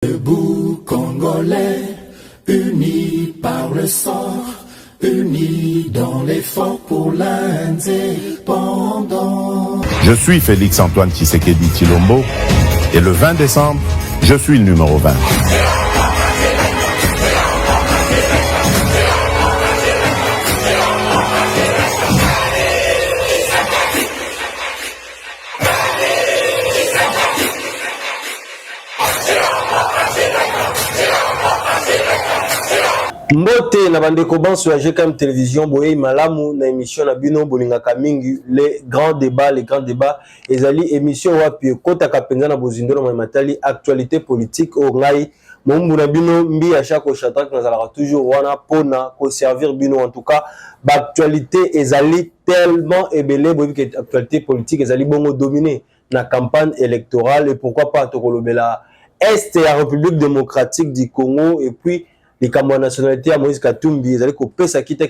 Debout Congolais, unis par le sang, unis dans l'effort pour l'indépendance. Je suis Félix-Antoine Tshisekedi Tshilombo et le 20 décembre, je suis le numéro 20. Mbote na bandeko banso ya GKM télévision boye malamu na émission na bino bolingaka mingi les grands débats ezali émission wapi kotaka penza na bozindolo ma matali actualité politique au ngai mombu na bino mbi à chaque chatrak na zalaka toujours wana pona ko servir bino en tout cas ba actualité ezali tellement ebelé boye que actualité politique ezali bongo dominé na campagne électorale et pourquoi pas tokolobela est ya République démocratique du Congo et puis les Camerounais nationalité à Moïse Katumbi ils allaient couper sa kita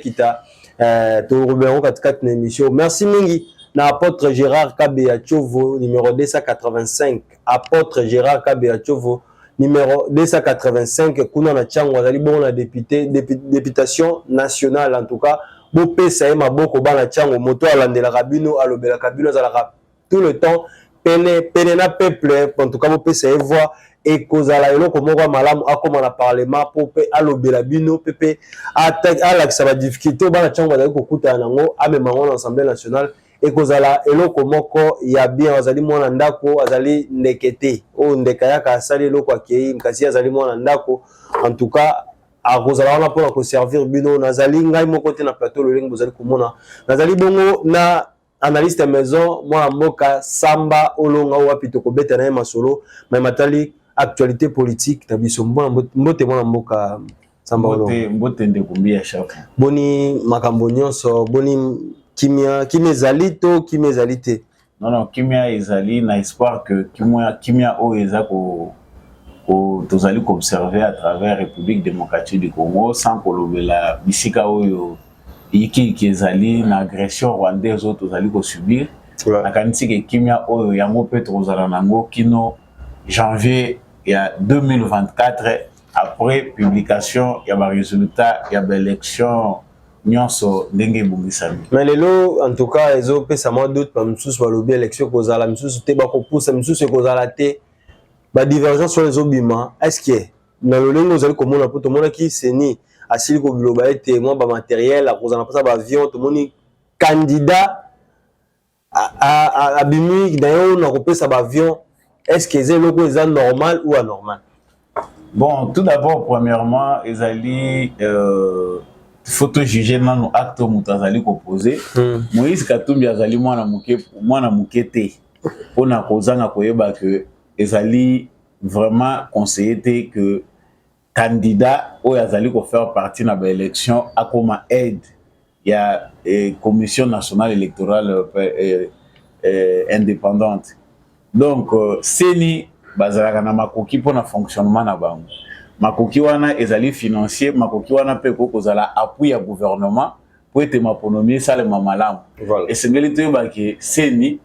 to Robert katikati na émission. Merci mingi na apôtre Gérard Kabea Chovo numéro 285 apôtre Gérard Kabea Chovo numéro 285 kuna na chango azali bon na députation nationale en tout cas bo pesa ma boko ba na chango moto alandela kabino alobela kabino zalaka tout le temps pene na peuple en tout cas bo pesa voix et kozala eloko moko malamu akoma na parlement po pe alobela bino pepe alakisa ba difficulté bana chango bazali kokuta nango amemango na Assemblée nationale et kozala eloko moko ya bien azali mwana ndako azali ndekete o ndeka yaka asali eloko akei mkasi azali mwana ndako en tout cas akozala wana pona ko servir bino nazali ngai moko te na plateau le lingo bozali komona nazali bongo na analyste maison mwana mboka Samba Olonga wapi tokobeta na masolo mais matali actualité politique tabiso mbote mwana mboka Samba Olonga mbote ndekumbia shaka boni makambo nyonso boni kimia ezalito kimia ezalite non kimia ezali na espoir que kimia o eza ko tozali observer à travers République démocratique du Congo sans kolobela bisika oyo iki ezali na agression rwandaise autres tozali ko subir nakanisi ke kimia oyo yango pe tozala nango kino janvier ya 2024 après publication ya ba résultat ya ba élection nyonso ndenge bungisami. Mais lelo en tout cas ezo pesa moi doute pa msusu balobi élection kozala msusu te bako poussa msusu kozala te ba divergence sur les obima est-ce que na lolengo zali komona po to mona ki seni asili ko biloba ete moi ba matériel a kozana pasa ba avion to moni candidat a bimi d'ailleurs na kopesa ba avion est-ce que c'est loko est normal ou anormal? Bon, tout d'abord premièrement ezali photo juger nanu acte mutazali koposer Moïse Katumbi azali mwana muke te pona kozanga koyeba que ezali vraiment conseillé te que candidat ou azali ko faire partie na ba élection akoma aide ya commission nationale électorale indépendante. Donc seni bazalaka na makoki pona fonctionnement na bango makoki wana ezali financier makoki wana pe ko kozala appui ya gouvernement pour ete maponomie sale mamalamu et sengeli to baki seni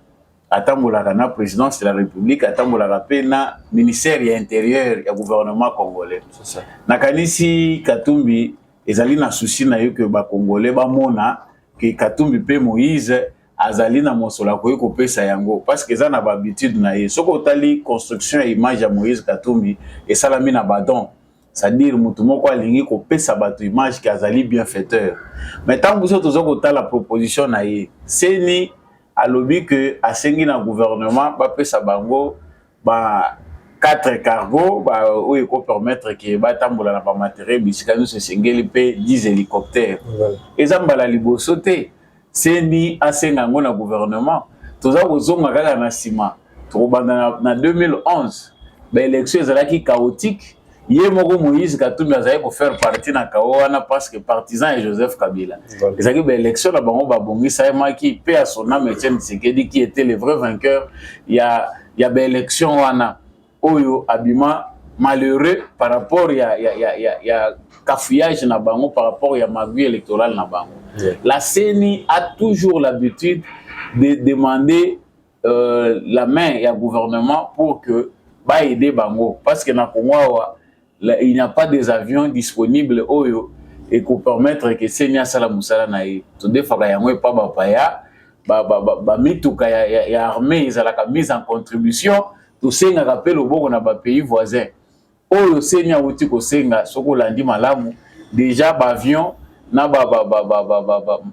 atambolaka na présidence de la République atambolaka pe na ministère ya intérieur ya gouvernement congolais c'est ça nakanisi Katumbi ezali na souci na yo que ba congolais ba mona que Katumbi pe Moïse azali na mosola ko pesa yango parce que ça na habitude na ye soko tali construction et image ya Moïse Katumbi et salami na badon c'est-à-dire mutu moko alingi ko pesa bato image ki azali bienfaiteur mais tant que vous zoko tala proposition na ye seni alobi que asengi na gouvernement ba pesa bango ba 4 cargos ba o ko permettre que ba tambola na ba matériel bisika nous se sengeli pe 10 hélicoptères ezambala liboso te seni asenga ngo na gouvernement toza kozonga kaka na sima tokobanda na 2011 ba élection ezalaki chaotique ye moko Moïse Katumbi azali ko faire partie na kawana parce que partisan et Joseph Kabila ezalaki ba élection na bango ba bongisa maki pe à son âme Etienne Tshisekedi qui était le vrai vainqueur ya ba élection wana oyo abima malheureux par rapport ya cafouillage na bango par rapport ya magui électoral na bango. La CENI a toujours l'habitude de demander la main au gouvernement pour que va aider bango parce que na Congo il n'y a pas des avions disponibles oyo et qu'on permettre que Senia sala musala na ye to defaka yango pa bapaya ba mituka ya armée ezalaka mise en contribution to senga ka loboko na ba pays voisins oyo Senia uti ko senga soko landi malamu déjà ba avion na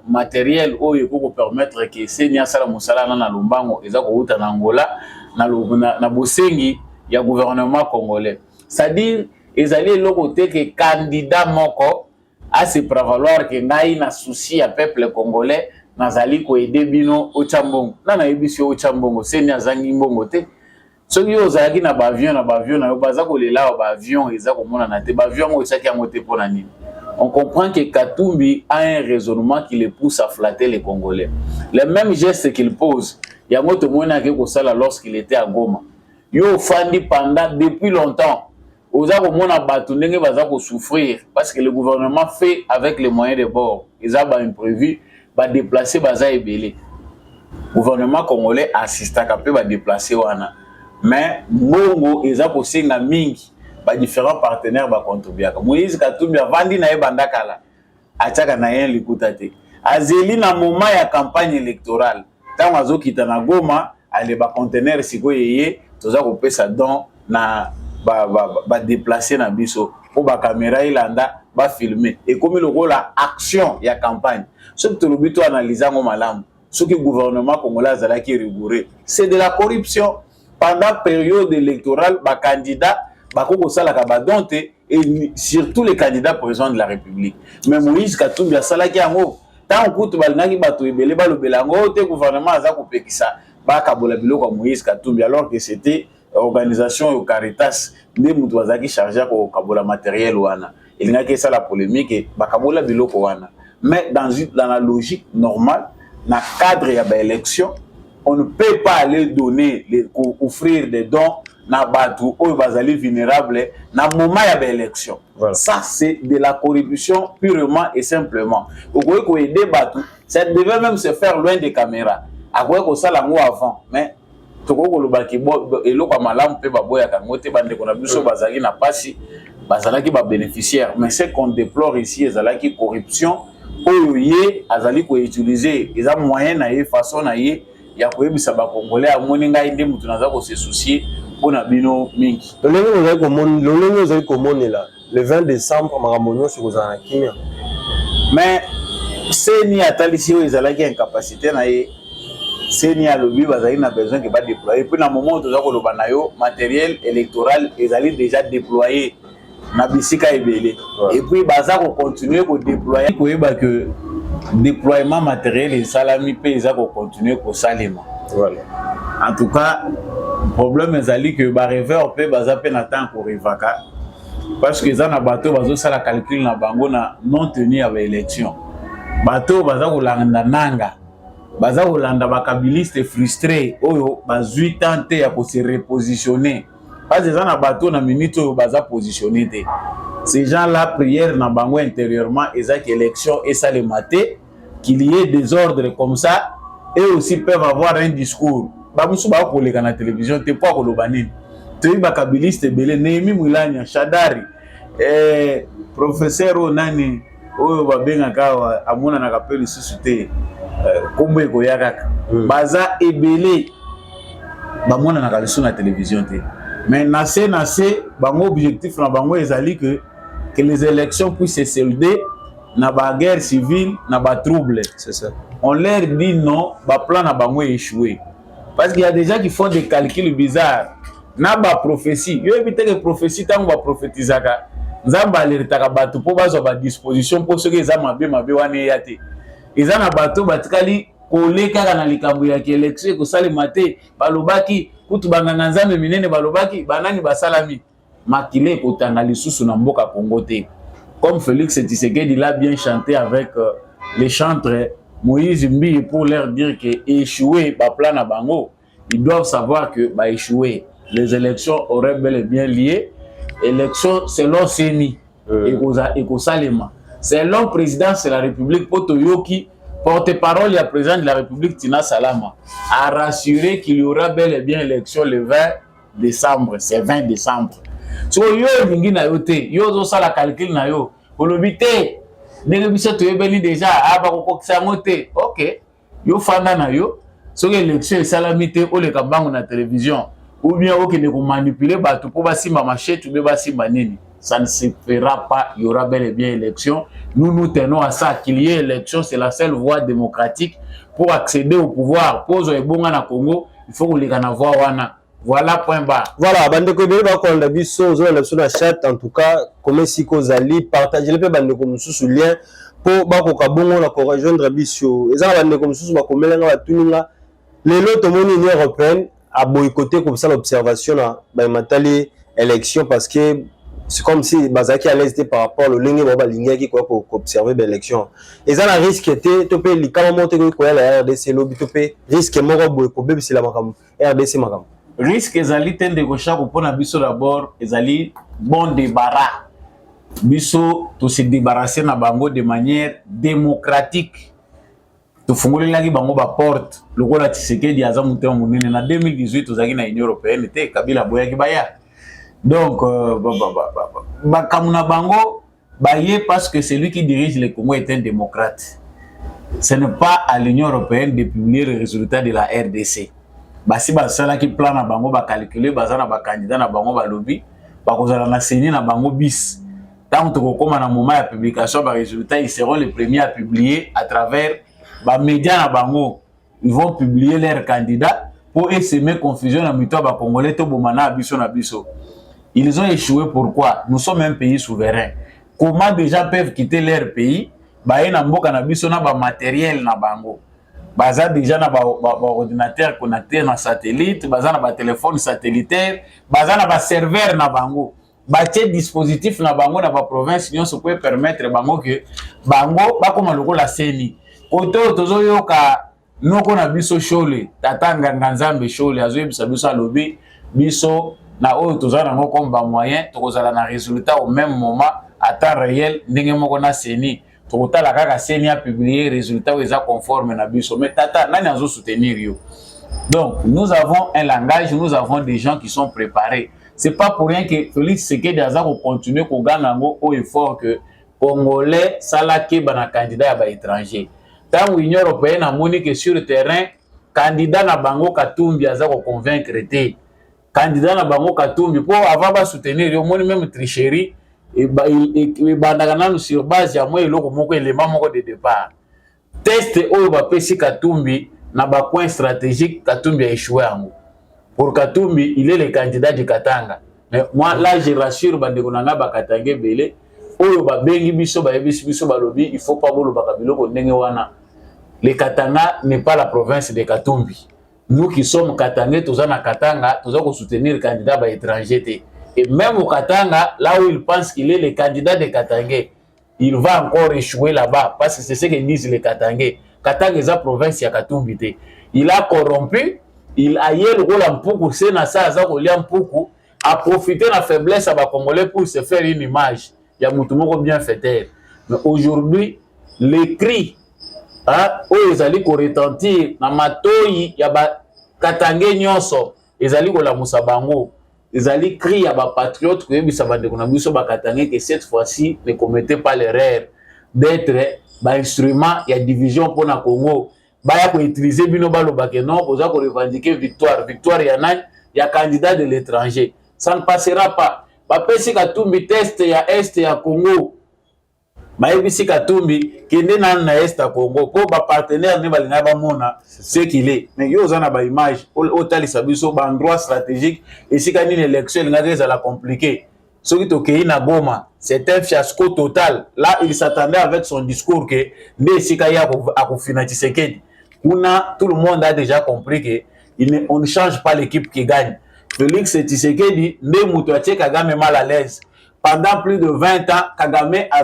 matériel oyo ko permettre que Senia sala musala na lombango eza ko uta na Angola na bosengi ya gouvernement congolais. C'est-à-dire ezali loko te que candidat moko à se prévaloir que ngai na souci à peuple congolais nazali ko aider bino o chambongo na yebisi o chambongo Senia zangi mbongo te soki ozalaki na ba avion na yo baza ko lela ba avion eza ko mona na te ba avion o tsaki yango te pona nini. On comprend que Katumbi a un raisonnement qui le pousse à flatter les Congolais. Les mêmes gestes qu'il pose, yango to mona ke ko sala lorsqu'il était à Goma. Yo fandi pendant depuis longtemps. Oza ko mona batu ndenge baza ko souffrir parce que le gouvernement fait avec les moyens de bord. Ils ont imprévu ba déplacer baza ebele. Gouvernement congolais assiste à capé ba déplacer wana. Mais mbongo eza ko senga mingi ba différents partenaires ba contribuer. Moïse Katumbi avandi na ebanda kala. Ataka na yen likuta te. Azeli na moment ya campagne électorale. Tant azo kita na Goma, ale ba conteneur siko yeye toza ko pesa don na ba déplacer na biso pour ba caméra ilanda ba filmer et comme le rôle la action ya campagne ce que le but analyser ngo malamu ce que le gouvernement congolais azalaki rigoureux c'est de la corruption pendant période électorale ba candidat ba ko sala ka ba donte et surtout les candidats présidents de la République mais Moïse Katumbi asalaki yango tant kutu balingaki bato ebele balobela ngo te gouvernement aza ko pekisa ba kabola biloko Moïse Katumbi alors que c'était organisation au Caritas des mutu bazaki chargé ko kabola matériel wana ilingaki ça la polémique ba kabola biloko wana mais dans la logique normale na cadre ya ba élection on ne peut pas aller donner offrir des dons na batu oyo bazali vulnérable na moment ya ba élection voilà. Ça c'est de la corruption purement et simplement okoy ko aider batu ça devait même se faire loin des caméras akoy ko sala ngo avant mais toko lobaki bo eloko malamu pe baboya kango te bande ko na biso bazaki na pasi bazalaki ba bénéficiaire mais ce qu'on déplore ici ezalaki corruption oyo ye azali ko utiliser eza moyen na ye façon na ye ya ko yebisa ba congolais amoni ngai ndi mutu naza ko se soucier pona bino mingi lolenge ozali komonela le 20 décembre maramonyo sur ozana kimia mais Seni atalisi oyo ezalaki incapacité na ye Seni a lobby bazali na besoin que ba déployer puis na moment où toza ko loba na yo matériel électoral ezali déjà déployé na bisika ebele et puis baza ko continuer ko déployer ko yeba que déploiement matériel et salami pe eza ko continuer ko salema voilà en tout cas problème ezali que ba rêveur pe baza pe na temps ko rivaka parce que za na bateau bazo sala calcul na bango na non tenue à élection bateau baza ko landa nanga baza kolanda bakabiliste frustré oyo bazui tante ya ko se repositionner parce que na bateau na minute oyo baza positionner te ces gens là prière na bango intérieurement ezaki élection et ça le maté qu'il y ait des ordres comme ça et aussi peuvent avoir un discours ba musu ba ko leka na télévision te pas ko lobanini te bakabiliste belé Némi Moulanya Shadari professeur onani oyo babenga kawa amona na kapeli susute kombo ekoyaka baza ebele bamona na kaliso na télévision te mais nase bango objectif na bango ezali que les élections puissent se solder na ba guerre civile na ba trouble c'est ça on leur dit non ba plan na bango échoué parce qu'il y a des gens qui font des calculs bizarres na ba prophétie yo éviter que prophétie tango ba prophétisaka nzamba alertaka bato po bazwa ba disposition pour ceux qui za mabe wana yate eza na bato batikali koleka na likambo ya élection ko sale maté balobaki kutu banganga nzambe minene balobaki banani basalami makile ko tanga lisusu na mboka Congo te comme Félix Tshisekedi l'a bien chanté avec les chantres Moïse Mbi pour leur dire que échouer ba plan na bango ils doivent savoir que ba échouer les élections auraient bel et bien lié élection selon Seni et ko salema selon président de la République Potoyoki porte-parole du président de la République Tina Salama a rassuré qu'il y aura bel et bien élection le 20 décembre, c'est 20 décembre. So yo lingi na yo te, yo zo sala calcul na yo. Olobi te, ndenge biso toyebeli déjà aba kokokisa ngo te. OK. Yo fanda na yo, soki élection esalami te oleka bango na télévision ou bien okende ko manipuler bato po basimba machette ou bien basimba nini. Ça ne se fera pas, il y aura bel et bien élection. Nous tenons à ça, qu'il y ait élection, c'est la seule voie démocratique pour accéder au pouvoir. Pour Zoebonga na Congo, il faut que les Ghana voient wana. Voilà, point barre. Voilà, bande ko bele ba ko na biso zo na sur chat en tout cas, comme si ko zali partager le pe bande ko mususu lien pour ba ko kabongo na ko rejoindre biso. Eza bande ko mususu ba ko melenga ba tuninga. Lelo to moni Union européenne a boycotté comme ça l'observation na ba matali élection parce que c'est comme si Bazaki à l'aise par rapport au ligne baba ligne qui quoi pour observer l'élection. Et ça la risque était to pe li kama monter ko la RDC lobby to pe risque moko boy ko be c'est la makam RDC makam. Risque ezali tende ko chaque pour na biso d'abord ezali bon débarras. Biso to se débarrasser na bango de manière démocratique. To fungolelaki bango ba porte lokola Tshisekedi aza mutema munene na 2018 ozaki na Union européenne te Kabila boyaki baya. Donc, Kamuna Bango, parce que c'est lui qui dirige le Congo est un démocrate. Ce n'est pas à l'Union européenne de publier les résultats de la RDC. Si Basala qui plan à Bango va calculer, Bazana va candidat à Bango va lobby, Bakozala na séné na Bango bis. Tant que comme à un moment de publication des résultats, ils seront les premiers à publier à travers les médias à Bango. Ils vont publier leurs candidats pour semer confusion à mito ba Congolais to bomana abiso na biso. Ils ont échoué. Pourquoi? Nous sommes un pays souverain. Comment des gens peuvent quitter leur pays? Bah, ils n'ont pas de matériel na bango. Baza déjà na ordinateur connecté na satellite, baza na ba téléphone satellitaire, baza na ba serveur na bango. Ba dispositif na bango na ba province nyonso peut permettre bango que bango ba koma lokola seni. Koto tozo yoka noko na biso shole, tatanga nganzambe shole azoye biso alobi biso na oyo tozana ngo comme ba moyen tokozala na résultat au même moment à temps réel ndenge moko na seni tokotala kaka seni a publier résultat eza conforme na biso mais tata nani azo soutenir yo. Donc nous avons un langage, nous avons des gens qui sont préparés. C'est pas pour rien que Félix Tshisekedi aza ko continuer ko ganga ngo au effort que congolais salake bana candidat ya ba étranger. Tant Union européenne a moni que sur le terrain candidat na bango Katumbi aza ko convaincre te. Candidat na bango Katumbi pour avoir ba soutenir yo moni même tricherie et bandagana sur base ya moi eloko moko élément moko de départ. Test oyo ba pesi Katumbi na ba coin stratégique Katumbi a échoué ango. Pour Katumbi, il est le candidat du Katanga. Mais moi là je rassure bandeko nanga ba Katanga belé oyo ba bengi biso ba yebisi biso ba lobi il faut pas bolo ba kabiloko ndenge wana. Le Katanga n'est pas la province de Katumbi. Nous qui sommes Katangais, tous en Katanga, tous on soutenir le candidat étranger. Et même au Katanga, là où il pense qu'il est le candidat de Katangais, il va encore échouer là-bas parce que c'est ce que disent les Katangais. Katanga est la province de Katumbi. Il a corrompu, il a eu le rôle en Poukou, c'est na ça, a profité de la faiblesse à Congolais pour se faire une image. Il y a beaucoup bien fait. Mais aujourd'hui, les cris oyo ezali ko retentir na matoyi ya ba Katangais nyonso ezali ko la musabango ezali cri ya ba patriote ko yebisa bandeko na biso ba Katangais que cette fois-ci ne commettez pas l'erreur d'être ba instrument ya division pour na Congo ba ya ko utiliser bino baloba que non poza ko revendiquer victoire ya nani ya candidat de l'étranger. Ça ne passera pas. Ba pesi Katumbi test ya est ya Congo Maïbisi Katumbi qui est dans l'Est à Congo pour ba partenaire ne balinga ba mona ce qu'il est mais yo zana ba image au tali sabiso ba endroit stratégique et si quand une élection ça la compliqué ce qui toke na Goma c'est un fiasco total. Là il s'attendait avec son discours que ne sikaya a konfina Tshisekedi kuna tout le monde a déjà compris que on ne change pas l'équipe qui gagne. Félix Tshisekedi ne muto atie Kagame mal à l'aise. Pendant plus de 20 ans, Kagame a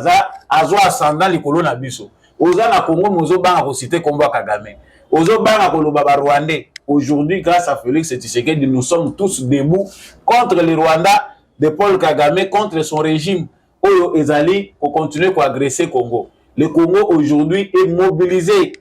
ascendant les colons na biso. Oza na Congo mozo banga ko citer combat Kagame. Ozo banga ko loba Rwandais. Aujourd'hui, grâce à Félix Tshisekedi, nous sommes tous debout contre les Rwandais de Paul Kagame, contre son régime. Oyo ezali pour continuer à agresser Congo. Le Congo aujourd'hui est mobilisé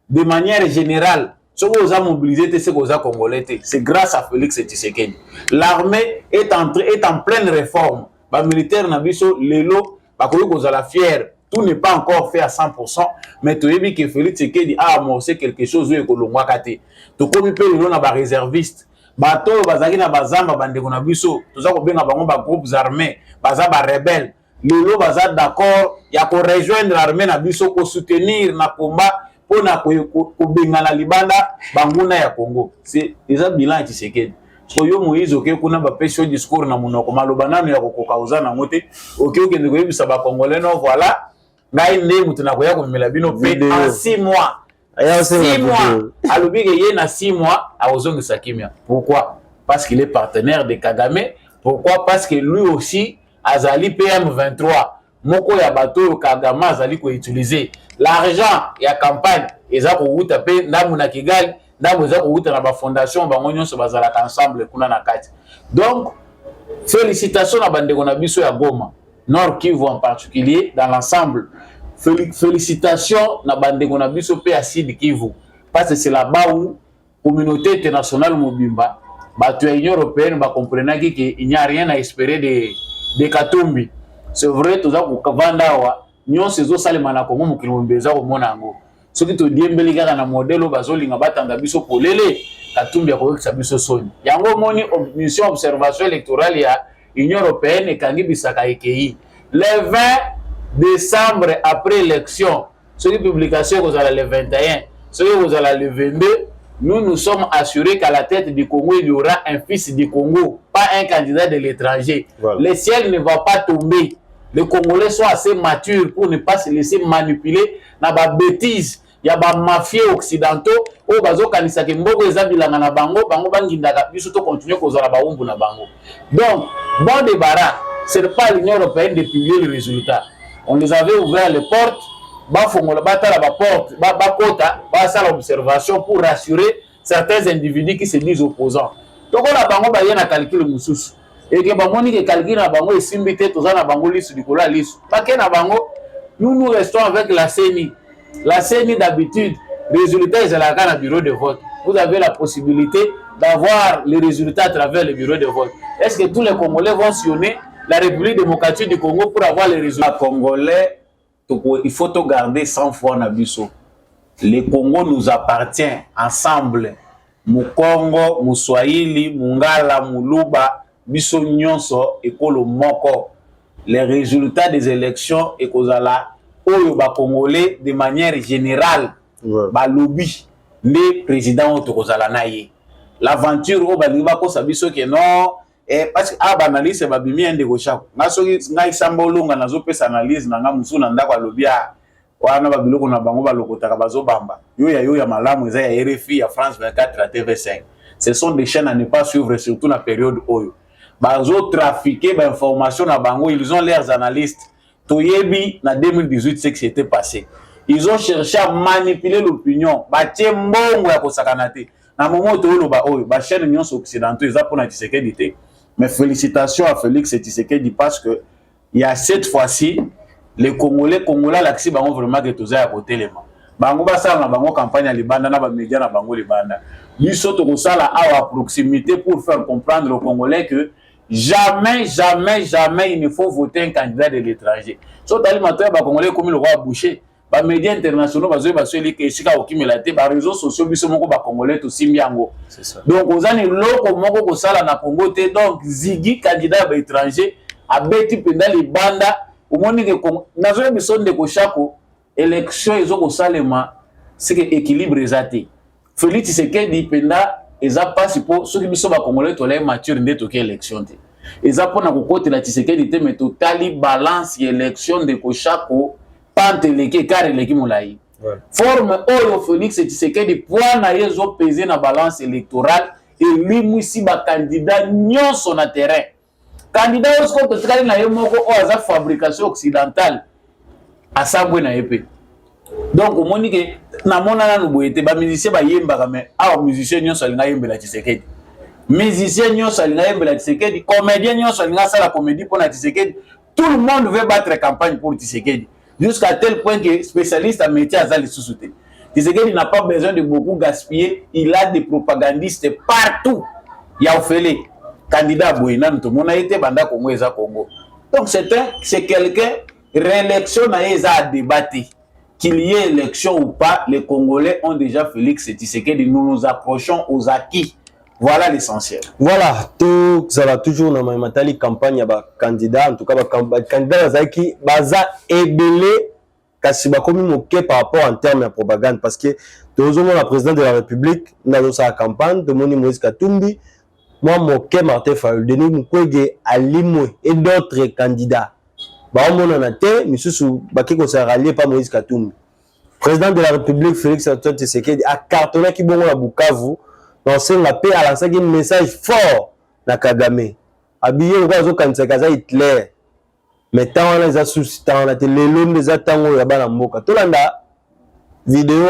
de manière générale. Ce que vous avez mobilisé, c'est que vous avez congolais. C'est grâce à Félix Tshisekedi. L'armée est en pleine réforme. Les militaires n'abisso l'élo, vous avez la fière. Tout n'est pas encore fait à 100%, mais tu as vu que Félix Tshisekedi a amorcé quelque chose où il y a des réservistes. Bato bazaki na bazamba bandeko na biso toza ko benga bango ba groupes armés baza ba rebelles lelo baza d'accord ya ko rejoindre l'armée na biso ko soutenir na combat pour na ko benga na libanda banguna ya Congo. C'est déjà bilan Tshisekedi oyo Moïse oke kuna ba pesho discours na munoko maloba nanu ya ko kauza na ngote oke oke ndeko yebisa ba congolais no voilà ngai nde mutu na koya ko mela bino pe en 6 mois. 6 mois. Alobi que yé na 6 mois à Ozongi Sakimia. Pourquoi? Parce qu'il est partenaire de Kagame. Pourquoi? Parce que lui aussi azali PM23. Moko ya bato Kagame azali ko utiliser l'argent ya campagne eza ko wuta pe ndamu na Kigali ndamu eza ko wuta na ba fondation bango nyonso bazala ensemble kuna na kati. Donc félicitations na bandeko na biso ya Goma, Nord Kivu en particulier dans l'ensemble. Félicitations na bandeko na biso pe à Sud Kivu parce que c'est là-bas où communauté internationale mobimba bato ya Union européenne ba comprendre qu'il n'y a rien à espérer de Katumbi. C'est vrai toza ko kavanda wa nyonso zo salema na Kongo mokili mbeza ko mona ngo soki to diembeli kaka na modelo bazolinga batanga biso polele Katumbi akokisa biso soni yango moni mission observation électorale ya Union européenne ekangi bisaka EKI le 20 décembre après l'élection, sur les publications vous allez le 21, sur vous allez le 22, nous sommes assurés qu'à la tête du Congo, il y aura un fils du Congo, pas un candidat de l'étranger. Voilà. Le ciel ne va pas tomber. Les Congolais sont assez matures pour ne pas se laisser manipuler dans la bêtise. Il y a des mafieux occidentaux, au bazo kanisa ke mboko ezabilanga na bango, bango bangindaka biso to continuer kozala baumbu na bango. Donc, bon débarras, ce n'est pas l'Union européenne de publier le résultat. On les avait ouvert les portes, l'observation pour rassurer certains individus qui se disent opposants. Donc on a bango ba yena calcul mususu. Et que bamoni que calcul na bango et simbité toza na bango lisu dikola lisu. Bake na bango, nous restons avec la CENI. La CENI d'habitude, résultats est à la bureau de vote. Vous avez la possibilité d'avoir les résultats à travers le bureau de vote. Est-ce que tous les Congolais vont sillonner la République démocratique du Congo pour avoir les résultats congolais? Il faut te garder 100 fois Nabiso. Le Congo nous appartient ensemble. Mukongo, Muswahili, Mungala, Muluba, Biso Nyonso, Ekolo Moko. Les résultats des élections et Kozala, Oyo ba Congolais de manière générale, ba lobby, les présidents ont Kozala naye. L'aventure au Baliba Kosabiso que non. Parce que analyse ba bimi ende ko shako ngasoki ngai sambolonga nazo pesa analyse nanga musuna ndako alobia wana ba biloko na bango ba lokotaka bazo bamba yo ya malamu eza ya RFI ya France 24 la TV5. Ce sont des chaînes à ne pas suivre surtout na période oyo bazo trafiquer ba information na bango, ils ont leurs analystes toyebi na 2018 ce qui s'était passé. Ils ont cherché à manipuler l'opinion ba tie mbongo ya kosakanate na moment to loba oyo ba chaîne nyonso occidentaux eza pona Tshisekedi. Mais félicitations à Félix Tshisekedi parce que il y a cette fois-ci les Congolais l'axi bango vraiment que tous à côté les mains. Bango basala na bango campagne à Libanda na ba média na bango Libanda. Biso to kosala à proximité pour faire comprendre aux Congolais que jamais il ne faut voter un candidat de l'étranger. So tali matin ba Congolais comme le roi Boucher, ba médias internationaux bazo baseli que sika okimelaté ba réseaux sociaux biso moko ba Congolais to simbiango. C'est ça. Donc ozani loko moko ko sala na Congo te donc zigi candidat ba étranger abeti penda libanda omoni que nazo biso ndeko shako élection ezo ko salema c'est que équilibre ezate. Félix Tshisekedi penda eza passe pour ceux qui biso ba Congolais to la mature ndeto ke élection te. Eza pona ko kote la Tshisekedi te mais totali balance élection de ko shako panteleke kareleki molai. Forme oyo Félix Tshisekedi point na yezo peser na balance électorale et lui mwisi ba candidat nyonso na terrain. Candidat osko to tikali na yemoko o aza fabrication occidentale asambwe na yepe. Donc au moni que na mona na nuboyete ba musicien ba yemba kame a musicien nyonso alinga yembela Tshisekedi. Musicien nyonso alinga yembela Tshisekedi, comédien nyonso alinga sala comédie pour na Tshisekedi. Tout le monde veut battre campagne pour Tshisekedi. Jusqu'à tel point que spécialiste en métier azali sous-souté. Tshisekedi n'a pas besoin de beaucoup gaspiller, il a des propagandistes partout. Il y a Ofele, candidat Boïna, tout le monde a été banda Congo et Congo. Donc c'est quelqu'un, réélection à débattre. Qu'il y ait élection ou pas, les Congolais ont déjà Félix Tshisekedi. Nous nous approchons aux acquis. Voilà l'essentiel. Voilà, tout ça va toujours dans ma campagne à candidat, en tout cas, candidat qui baza ebele kasi ba komi moké par rapport en termes de propagande parce que tous la président de la République dans sa campagne de Moni Moïse Katumbi, moi moké Martin Fayulu, Denis Mukwege, Alimwe et d'autres candidats. Bah on en a té, monsieur baki ko sa rallié par Moïse Katumbi. Président de la République Félix Antoine Tshisekedi a cartonné qui bon la Bukavu. Donc la paix à lancer un message fort na Kagame. Habillé au gaz au Kansakaza Hitler. Mais tant on les a soucis, tant on a été les loms des attentes là-bas dans Mboka. Tout l'anda vidéo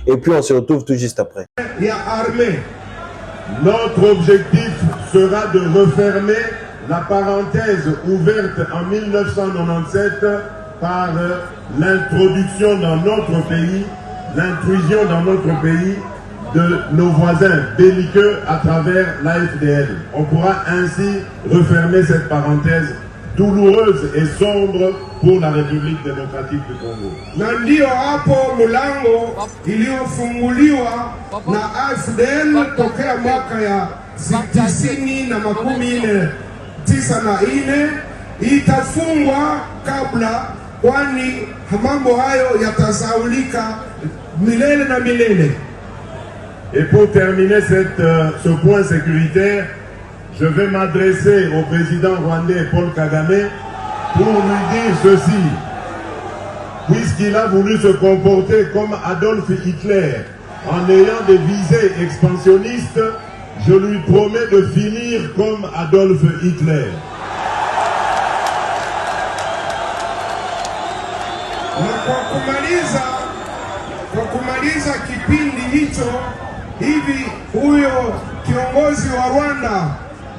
et puis on se retrouve tout juste après. Il y a armée. Notre objectif sera de refermer la parenthèse ouverte en 1997 par l'introduction dans notre pays, l'intrusion dans notre pays de nos voisins belliqueux à travers l'AFDL. On pourra ainsi refermer cette parenthèse douloureuse et sombre pour la République démocratique du Congo. Na ndio hapo mlango iliyofunguliwa na AFDL tokea mwaka ya 1994 itafungwa kabla, kwani mambo hayo yatasaulika milele na milele. Et pour terminer ce point sécuritaire, je vais m'adresser au président rwandais Paul Kagame pour lui dire ceci. Puisqu'il a voulu se comporter comme Adolf Hitler en ayant des visées expansionnistes, je lui promets de finir comme Adolf Hitler. Kwa kumaliza kipindi hicho, hivi huyo kiongozi wa Rwanda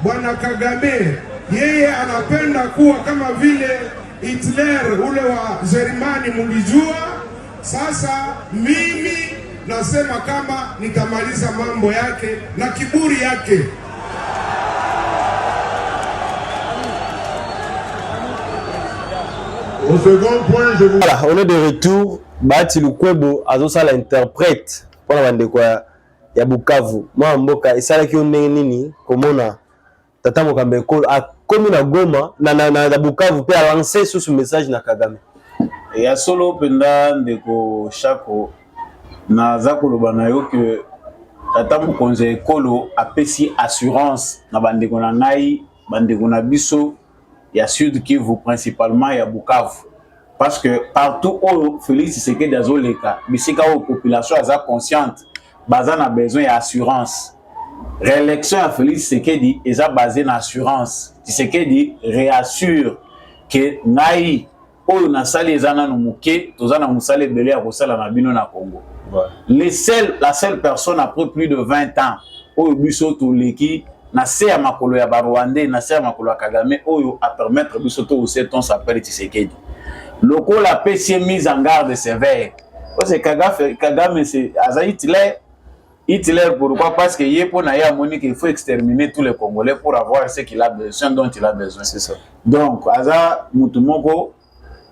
Bwana Kagame, yeye anapenda kuwa kama vile Hitler ule wa Jerumani mlijua. Sasa mimi nasema kama nitamaliza mambo yake na kiburi yake. Au second point, je vous... Voilà, on est de retour. Bati Lukwebo azosa l'interprète pour la bande quoi ya Bukavu. Moi mboka isala ki onenge nini komona tata mokambe ko a komi na Goma na Bukavu pe a lancer ce message na Kagame. Ya solo penda ndeko Shako na zakoloba na yo que tata mokonze ekolo apesi assurance na bande ko na ngai bande ko na biso ya Sud Kivu principalement ya Bukavu. Parce que partout où Félix Tshisekedi azoleka, bisika où population est consciente, baza na besoin d'assurance. Réélection à Félix Tshisekedi est basée sur assurance. Tshisekedi réassure que nai oyo na sali ezana no muke, tozana musale belé a kosala na bino na Congo. La seule personne après plus de 20 ans oyo biso to leki na se ya makolo ya Rwandais, na se ya makolo ya Kagame oyo a permettre biso to on s'appelle Tshisekedi. Le coup la PC mise en garde sévère. C'est Kagame c'est Hitler. Hitler pourquoi? Parce que il faut exterminer tous les Congolais pour avoir ce qu'il a besoin, dont il a besoin. C'est ça. Donc Aza Mutumoko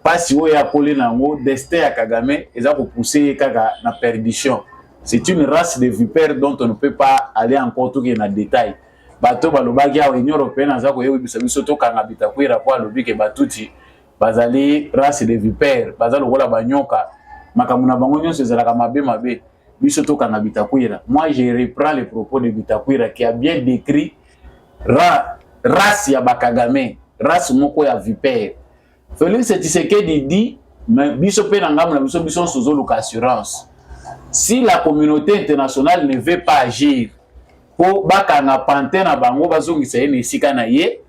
pas si vous ya collé nango destin à Kagame et ça pour pousser Kaga na perdition. C'est une race de vipères dont on ne peut pas aller encore tout dans détail. Bato balobaki ya Union européenne aza ko yebi biso to kanga bitakwira kwa lobi ke batuti bazali race de vipères bazali kola banyoka makamuna bango nyonso ezalaka mabe biso to kanga bitakwira. Moi je reprends les propos de Bitakwira qui a bien décrit race ya Bakagame, race moko ya vipère. Félix Tshisekedi dit mais biso pe nangam na biso sozo luka assurance. Si la communauté internationale ne veut pas agir pour bakanga pantin na bango bazongisa yene esika na ye,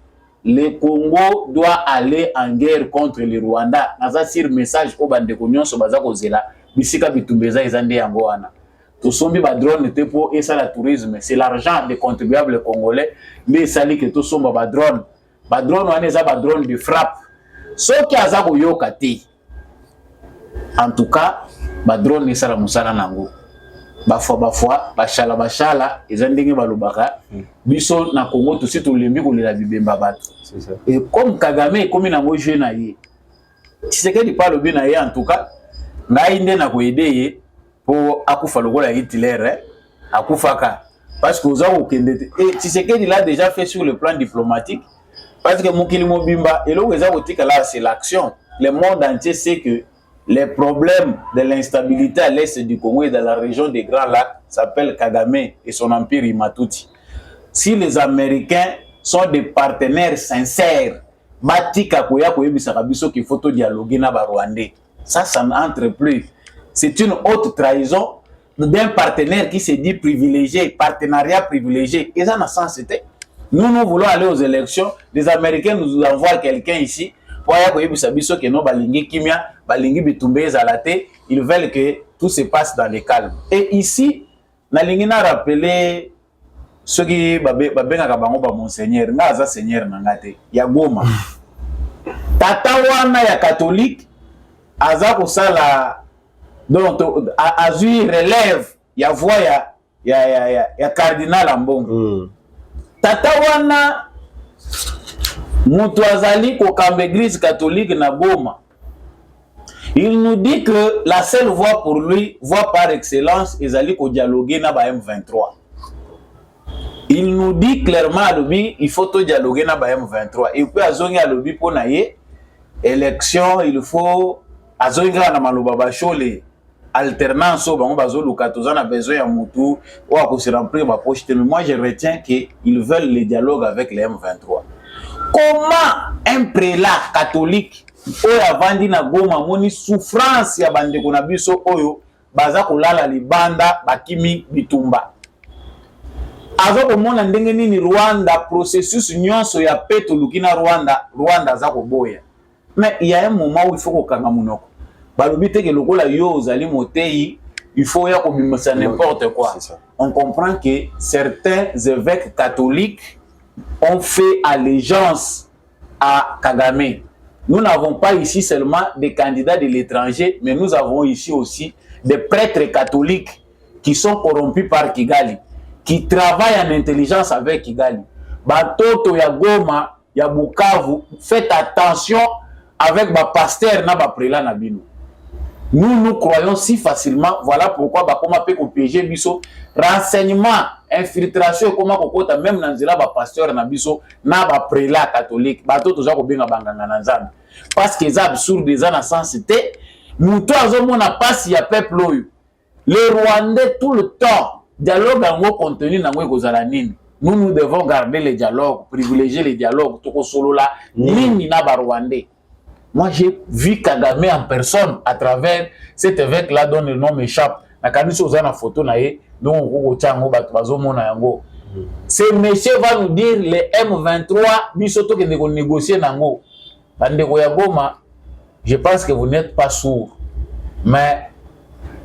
le Congo doit aller en guerre contre le Rwanda. Naza sur message au bande ko nyonso baza kozela bisika bitumbeza ezande yango wana. To sombi ba drone te pour et ça la tourisme, c'est l'argent des contribuables congolais mais sali que to somba ba drone. Ba drone wana eza ba drone de frappe. Ce qui aza ko yokati. En tout cas, ba drone ni sala musala nango bafwa bashala eza ndenge balobaka biso na Congo tout tout lembi kolela bibemba bato. C'est ça. Et comme Kagame comme nango jeune na ye Tshisekedi parle bien na ye en tout cas ngai nde na ko aider ye pour akufa lokola Hitler akufaka parce que oza okende et Tshisekedi l'a déjà fait sur le plan diplomatique parce que mokili mobimba et là là c'est l'action. Le monde entier sait que les problèmes de l'instabilité à l'est du Congo et dans la région des Grands Lacs s'appellent Kagame et son empire Imatuti. Si les Américains sont des partenaires sincères, Matika Koya Koyebisaka biso qu'il faut dialoguer na ba Rwandais. Ça n'entre plus. C'est une haute trahison d'un partenaire qui se dit privilégié, partenariat privilégié. Et ça n'a sens c'était. Nous voulons aller aux élections. Les Américains nous envoient quelqu'un ici. Ils veulent que tout se passe dans le calme. Et ici, Nalingina a rappelé ce qui est Monseigneur, Seigneur Nangate, Yagoma. Tatawana ya catholique, Azako Sala, donc Azui relève, ya voix ya cardinal Ambongo. Tatawana Moutouazali Kokam église catholique na Goma. Il nous dit que la seule voie pour lui, voie par excellence, est d'aller dialoguer na ba M23. Il nous dit clairement à l'objet, il faut dialoguer na ba M23. Et puis azongi à l'objet pour naie élection, il faut azongi na maloba bachole alternance au bango bazolo katoza na besoin ya mutu ou à se remplir ma poche. Mais moi je retiens que ils veulent le dialogue avec les M23. Comment un prélat catholique oyo avandi na Goma moni souffrance ya bandeko na biso oyo baza kolala libanda bakimi bitumba azo komona ndenge nini Rwanda processus nyonso ya peto lukina Rwanda za koboya mais il y a un moment où il faut kokanga munoko balobi te ke lokola yo ozali motei il faut ya kobimisa n'importe quoi. On comprend que certains évêques catholiques ont fait allégeance à Kagame. Nous n'avons pas ici seulement des candidats de l'étranger, mais nous avons ici aussi des prêtres catholiques qui sont corrompus par Kigali, qui travaillent en intelligence avec Kigali. Batoto ya Goma, ya Bukavu, faites attention avec ba pasteur na ba prélat na bino. Nous croyons si facilement, voilà pourquoi comment peut piéger biso renseignement, infiltration comment kokota même dans zela ba pasteur na biso na ba prélat catholique bato toza ko benga banganga na nzambe parce que ça absurde des na sensité muto azomona passe ya peuple oyo les Rwandais tout le temps dialogue en contenu na ngwe kozala nini. Nous devons garder le dialogue, privilégier le dialogue toko solo la nini na ba Rwandais. Moi, j'ai vu Kagame en personne à travers cet évêque-là dont le nom m'échappe. Na photo na ye, donc ce monsieur va nous dire les M23, bisoto que nous négocier nango. Bandeko ya Goma, je pense que vous n'êtes pas sourds. Mais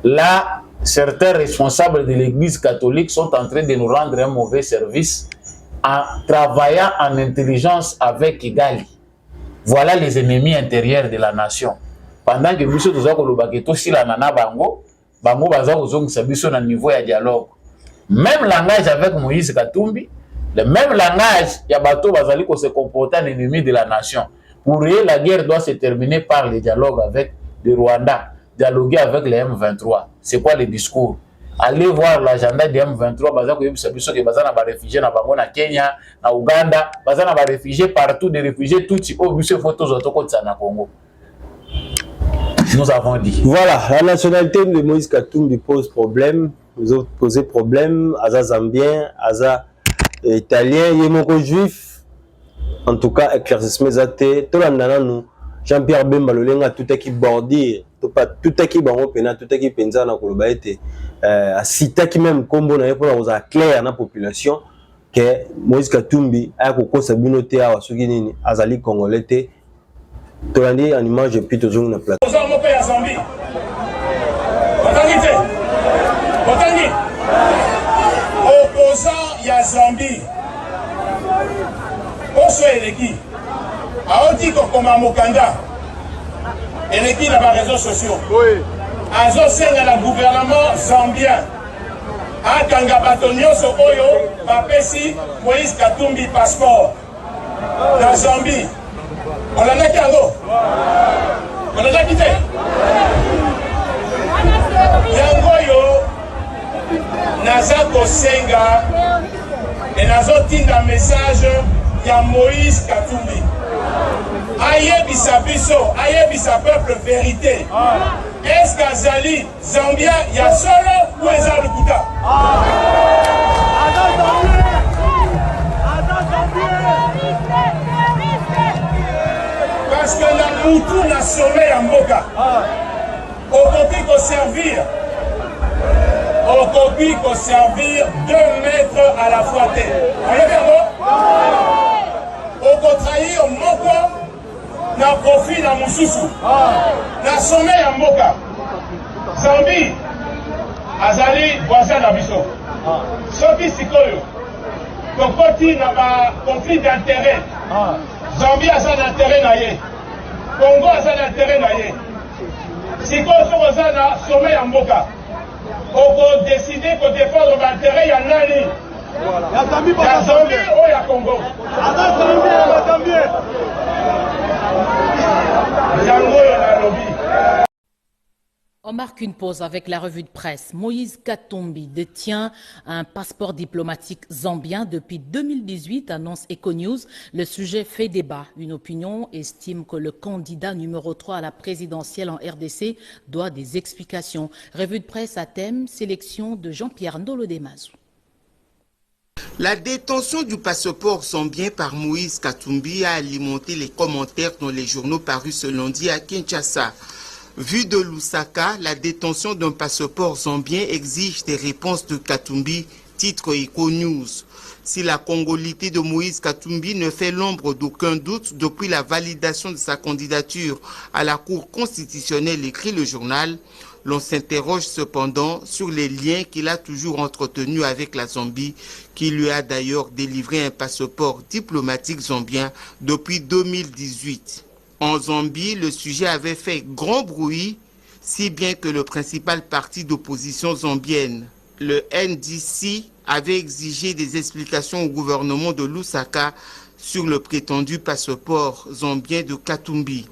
là, certains responsables de l'église catholique sont en train de nous rendre un mauvais service en travaillant en intelligence avec Kigali. Voilà les ennemis intérieurs de la nation. Pendant que nous sommes si la nana bango baza kozongisa biso na niveau ya dialogue. Même langage avec Moïse Katumbi, le même langage ya bato bazali ko se comporter en ennemi de la nation. Pour eux, la guerre doit se terminer par le dialogue avec le Rwanda, dialoguer avec les M23. C'est quoi le discours? Allez voir l'agenda des M23, baza ko yebisa biso ke baza na ba réfugiés na bango na Kenya, na Uganda, baza na ba réfugiés partout, des réfugiés tout au biso photos autocontsa na Congo. Nous avons dit. Voilà, la nationalité de Moïse Katumbi pose problème, vous autres posez problème, Aza Zambien, Aza Italien, Yemoko Juif, en tout cas, éclaircissement zate, tout nous, Jean-Pierre Bemba, le lenga, tout qui bordir, tout qui bango pena, tout qui penza na kolobaete, à cita qui même combo na pour la clair na population, que Moïse Katumbi a koko sabinote à Wasugini, Azali Congolais. Tolandi en image et puis toujours une plateau. Opposant ya Zambie. Oso eleki. Aoti ko koma mokanda. Eleki na ba réseaux sociaux. Oui. azosenga na gouvernement zambien akanga bato nyonso oyo bapesi Moïse Katumbi passeport na Zambie. Olandaki yango? Olandaki te? Yango oyo naza kosenga et nazotinda message ya Moïse Katumbi. Ayebisa biso, ayebisa peuple vérité. Est-ce qu'Azali Zambia ya solo ou eza lukuta? Parce que la moutou na sommet ya mboka. Okoki ko servir 2 mètres à la fois. Voyez bien, okotrahir moko na profit na mususu. Na sommet ya mboka. Zambie azali voisin na biso. Soki sikoyo tokoti na ba conflit d'intérêt. Zambie aza na intérêt na ye. Congo aza na intérêt na ye. Sikoyo soko aza na sommet ya mboka. Oko décider ko défendre l'intérêt ya nani? Ya Zambie ou ya Congo? On marque une pause avec la revue de presse. Moïse Katumbi détient un passeport diplomatique zambien depuis 2018, annonce Econews. Le sujet fait débat. Une opinion estime que le candidat numéro 3 à la présidentielle en RDC doit des explications. Revue de presse à thème, sélection de Jean-Pierre Ndolo-Demazou. La détention du passeport zambien par Moïse Katumbi a alimenté les commentaires dans les journaux parus ce lundi à Kinshasa. Vu de Lusaka, la détention d'un passeport zambien exige des réponses de Katumbi, titre Econews. Si la congolité de Moïse Katumbi ne fait l'ombre d'aucun doute depuis la validation de sa candidature à la Cour constitutionnelle, écrit le journal, l'on s'interroge cependant sur les liens qu'il a toujours entretenus avec la Zambie, qui lui a d'ailleurs délivré un passeport diplomatique zambien depuis 2018. En Zambie, le sujet avait fait grand bruit, si bien que le principal parti d'opposition zambienne, le NDC, avait exigé des explications au gouvernement de Lusaka sur le prétendu passeport zambien de Katumbi.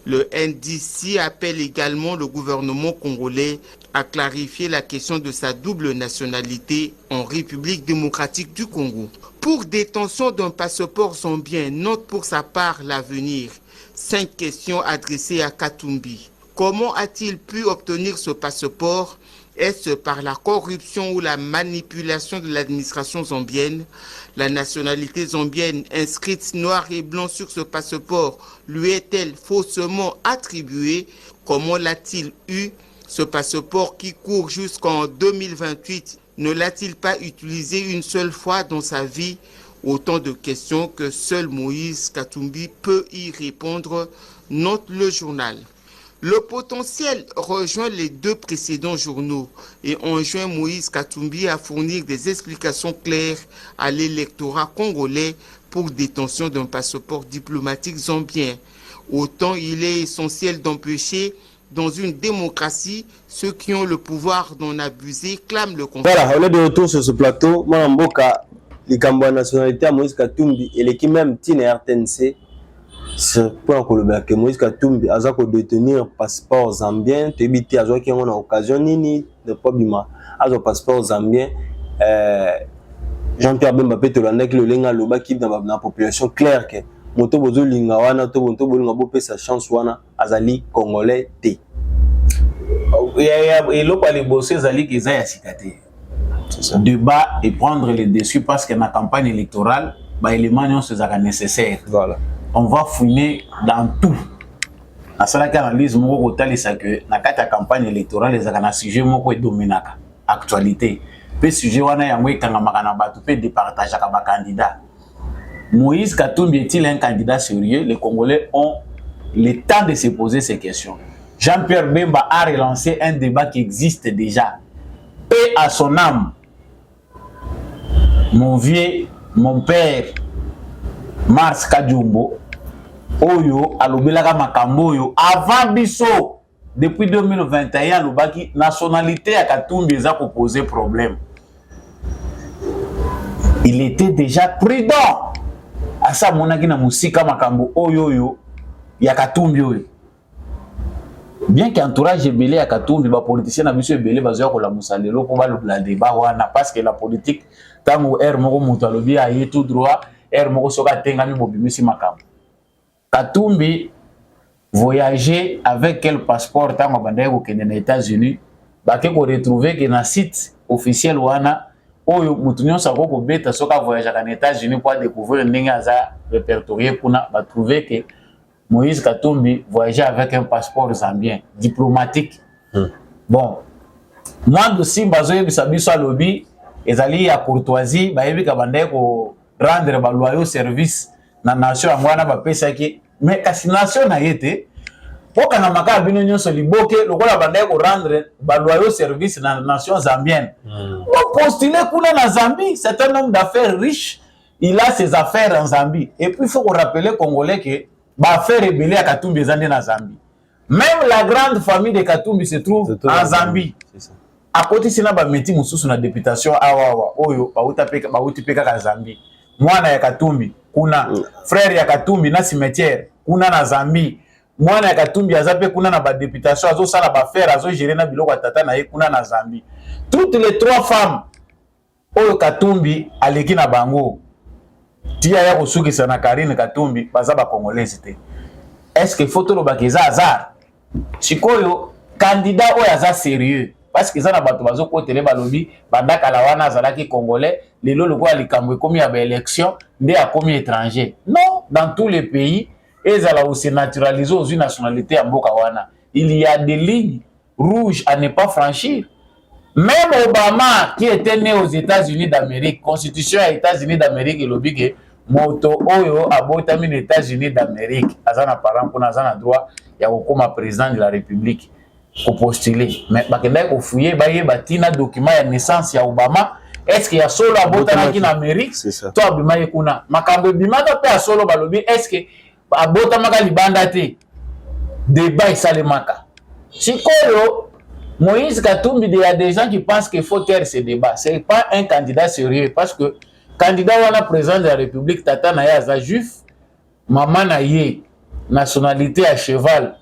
Le NDC appelle également le gouvernement congolais à clarifier la question de sa double nationalité en République démocratique du Congo. Pour détention d'un passeport zambien, note pour sa part l'avenir. 5 questions adressées à Katumbi. Comment a-t-il pu obtenir ce passeport? Est-ce par la corruption ou la manipulation de l'administration zambienne? La nationalité zambienne inscrite noir et blanc sur ce passeport lui est-elle faussement attribuée? Comment l'a-t-il eu? Ce passeport qui court jusqu'en 2028, ne l'a-t-il pas utilisé une seule fois dans sa vie? Autant de questions que seul Moïse Katumbi peut y répondre, note le journal. Le potentiel rejoint les 2 précédents journaux et enjoint Moïse Katumbi à fournir des explications claires à l'électorat congolais pour détention d'un passeport diplomatique zambien. Autant il est essentiel d'empêcher dans une démocratie ceux qui ont le pouvoir d'en abuser, clame le conseil. Voilà, on est de retour sur ce plateau. Moi, Mboka, les Cambouans nationalité à Moïse Katumbi et l'équipe même Tine RTNC. C'est pour que Moïse Katumbi a détenir passeport zambien, tu éviter à qui on a occasion ni de pas bima, à passeport zambien. Jean-Pierre Bemba peut te l'année que le linga loba qui dans la population claire que moto bozo linga wana to moto bolinga bopé sa chance wana azali congolais té. Et l'eau pour les bosser zali qui zaya sikate. Débat et prendre les dessus parce que dans la campagne électorale, bah éléments sont nécessaires. Voilà. On va fouiner dans tout. À cela qu'analyse mon côté c'est que dans la campagne électorale les agana sujet moko est dominaka actualité. Pe sujet wana yango ekanga makana batu pe départager ka ba candidat. Moïse Katumbi est-il un candidat sérieux? Les Congolais ont le temps de se poser ces questions. Jean-Pierre Bemba a relancé un débat qui existe déjà. Paix à son âme. Mon vieux, mon père, Mars Kadjumbo, Oyo, Alobelaka Makambo, Oyo, avant Bisso, depuis 2021 lobaki nationalité à Katumbi eza ko poser problème. Il était déjà prudent. Asa monaki na musika makambo oyo ya Katumbi oyo. Bien qu'entourage belé ya Katumbi ba politicien na biso belé bazoya ko la musalelo ko ba le débat wana parce que la politique tango moko muto alobi aye tout droit moko soka tengami bobimisi makambo. Katumbi voyager avec quel passeport tango bandaye ko kende na États-Unis ba ke ko retrouver que na site officiel wana oyo mutu nyonso akoko beta soka voyager na États-Unis pour découvrir ndenge aza répertorié kuna ba trouver que Moïse Katumbi voyageait avec un passeport zambien diplomatique. Bon, moi aussi bazoye bisabiso alobi ezali ya courtoisie ba yebi ka bandaye ko rendre ba loyaux service na nation angwana ba pesaki mais kasi nation na yete poka na maka bino nyonso liboke lokola bandaye ko rendre ba loyaux service na nation zambienne. Bon postuler kuna na Zambie, c'est un homme d'affaires riche, il a ses affaires en Zambie et puis il faut rappeler congolais que ba affaire rebelle à Katumbi ezande na Zambie. Même la grande famille de Katumbi se trouve en Zambie. C'est ça. À côté sina ba meti mususu na députation awawa oyo ba utipeka ka Zambie. Mwana ya Katumbi kuna frère ya Katumbi na cimetière kuna na Zambie. Mwana ya Katumbi azape kuna na ba députation azo sala ba faire azo gérer na biloko tata na ye kuna na Zambie. Toutes les trois femmes oyo Katumbi aleki na bango tia ya kosukisa na Karine Katumbi baza ba congolais te. Est-ce que photo lo bakeza hasard? Sikoyo candidat oyo aza sérieux parce que ça na bato bazo kotele balobi bandaka la wana azalaki congolais lelo loko alikambo ekomi ya ba élection nde akomi étranger. Non, dans tous les pays ezala aussi naturaliser aux nationalités ya mboka wana. Il y a des lignes rouges à ne pas franchir. Même Obama qui était né aux États-Unis d'Amérique, constitution des États-Unis d'Amérique et lobby que moto oyo abotami les États-Unis d'Amérique azana parent pour azana droit ya kokoma président de la République pour postuler. Mais bakenda ko fouiller ba yeba tina document ya naissance ya Obama, est-ce qu'il y a solo abotana ki na Amérique? To abima kuna makambo bimaka pe solo balobi est-ce que abotama ka libanda te débat isalemaka. Sikoyo Moïse Katumbi, il y a des gens qui pensent qu'il faut taire ce débat. Ce n'est pas un candidat sérieux parce que candidat wana président de la République tata na ya juif, maman na ye nationalité à cheval,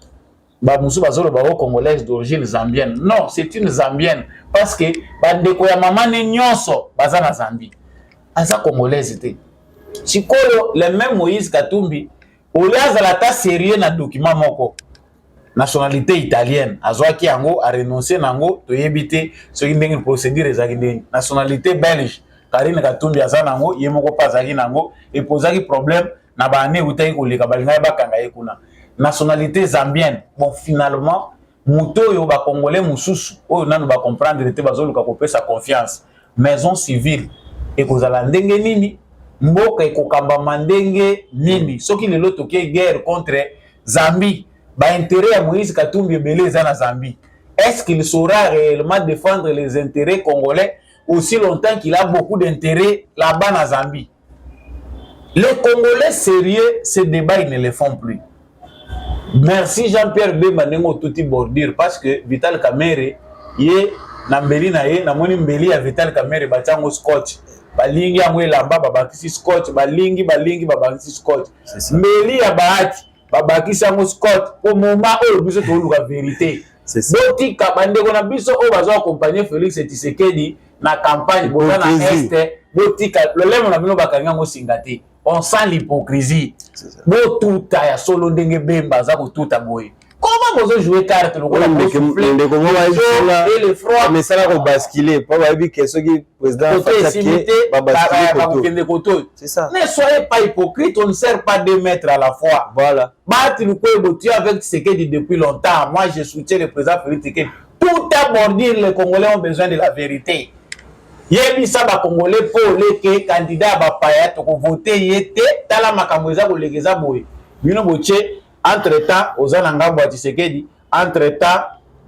ba musu bazolo ba congolaise d'origine zambienne. Non, c'est une zambienne parce que bandeko ya maman ne nyonso baza na Zambie. Aza congolaise te. Sikoyo le même Moïse Katumbi, oliaza la ta sérieux na document moko. Nationalité italienne azwaki yango a renoncer nango to yebite so ndenge procédure ezaki ndenge nationalité belge Karine Katumbi azana nango yemoko pazaki nango et posaki problème na bane utaki koleka balinga bakanga yekuna nationalité zambienne. Bon finalement muto yo ba congolais mususu oyo nanu ba comprendre te bazoluka kopesa confiance maison civile et kozala ndenge nini mboka ekokamba mandenge nini soki lelo toke guerre contre Zambie. Bah, intérêt à Moïse Katumbi belé en Zambie. Est-ce qu'il saura réellement défendre les intérêts congolais aussi longtemps qu'il a beaucoup d'intérêts là-bas en Zambie? Les Congolais sérieux, ces débats, ils ne les font plus. Merci Jean-Pierre Bemba Nengo Touti Bordure parce que Vital Kamerhe, yé, Nambeli na ye, namoni mbeli ya Vital Kamerhe, batango scotch. Balingi ya mwe lamba, babakisi scotch, balingi, babakisi scotch. Mbeli ya bahati. Babaki sango Scott au moment où biso to luka vérité. Boti kabande kona biso o bazo accompagner Félix Tshisekedi na campagne bona na est boti ka le lemo na bino bakanga ngo singati. On sent l'hypocrisie. Bo tuta ya solo ndenge Bemba za ko tuta boy. Comment vous jouer carte le gola pour souffler et le froid mais ça va basculer pas va dire que ce qui président c'est ça. Ne soyez pas hypocrite, on ne sert pas 2 mètres à la fois. Voilà. Bati le tu avec Tshisekedi depuis longtemps. Moi je soutiens le président Félix Tshisekedi. Tout à bordir les Congolais ont besoin de la vérité. Yebi sa ba Congolais pour les candidats ba paya to voter yete tala makambo eza ko legeza boy. Bino boche entre-temps, aux Anangambo à Tshisekedi, entre-temps,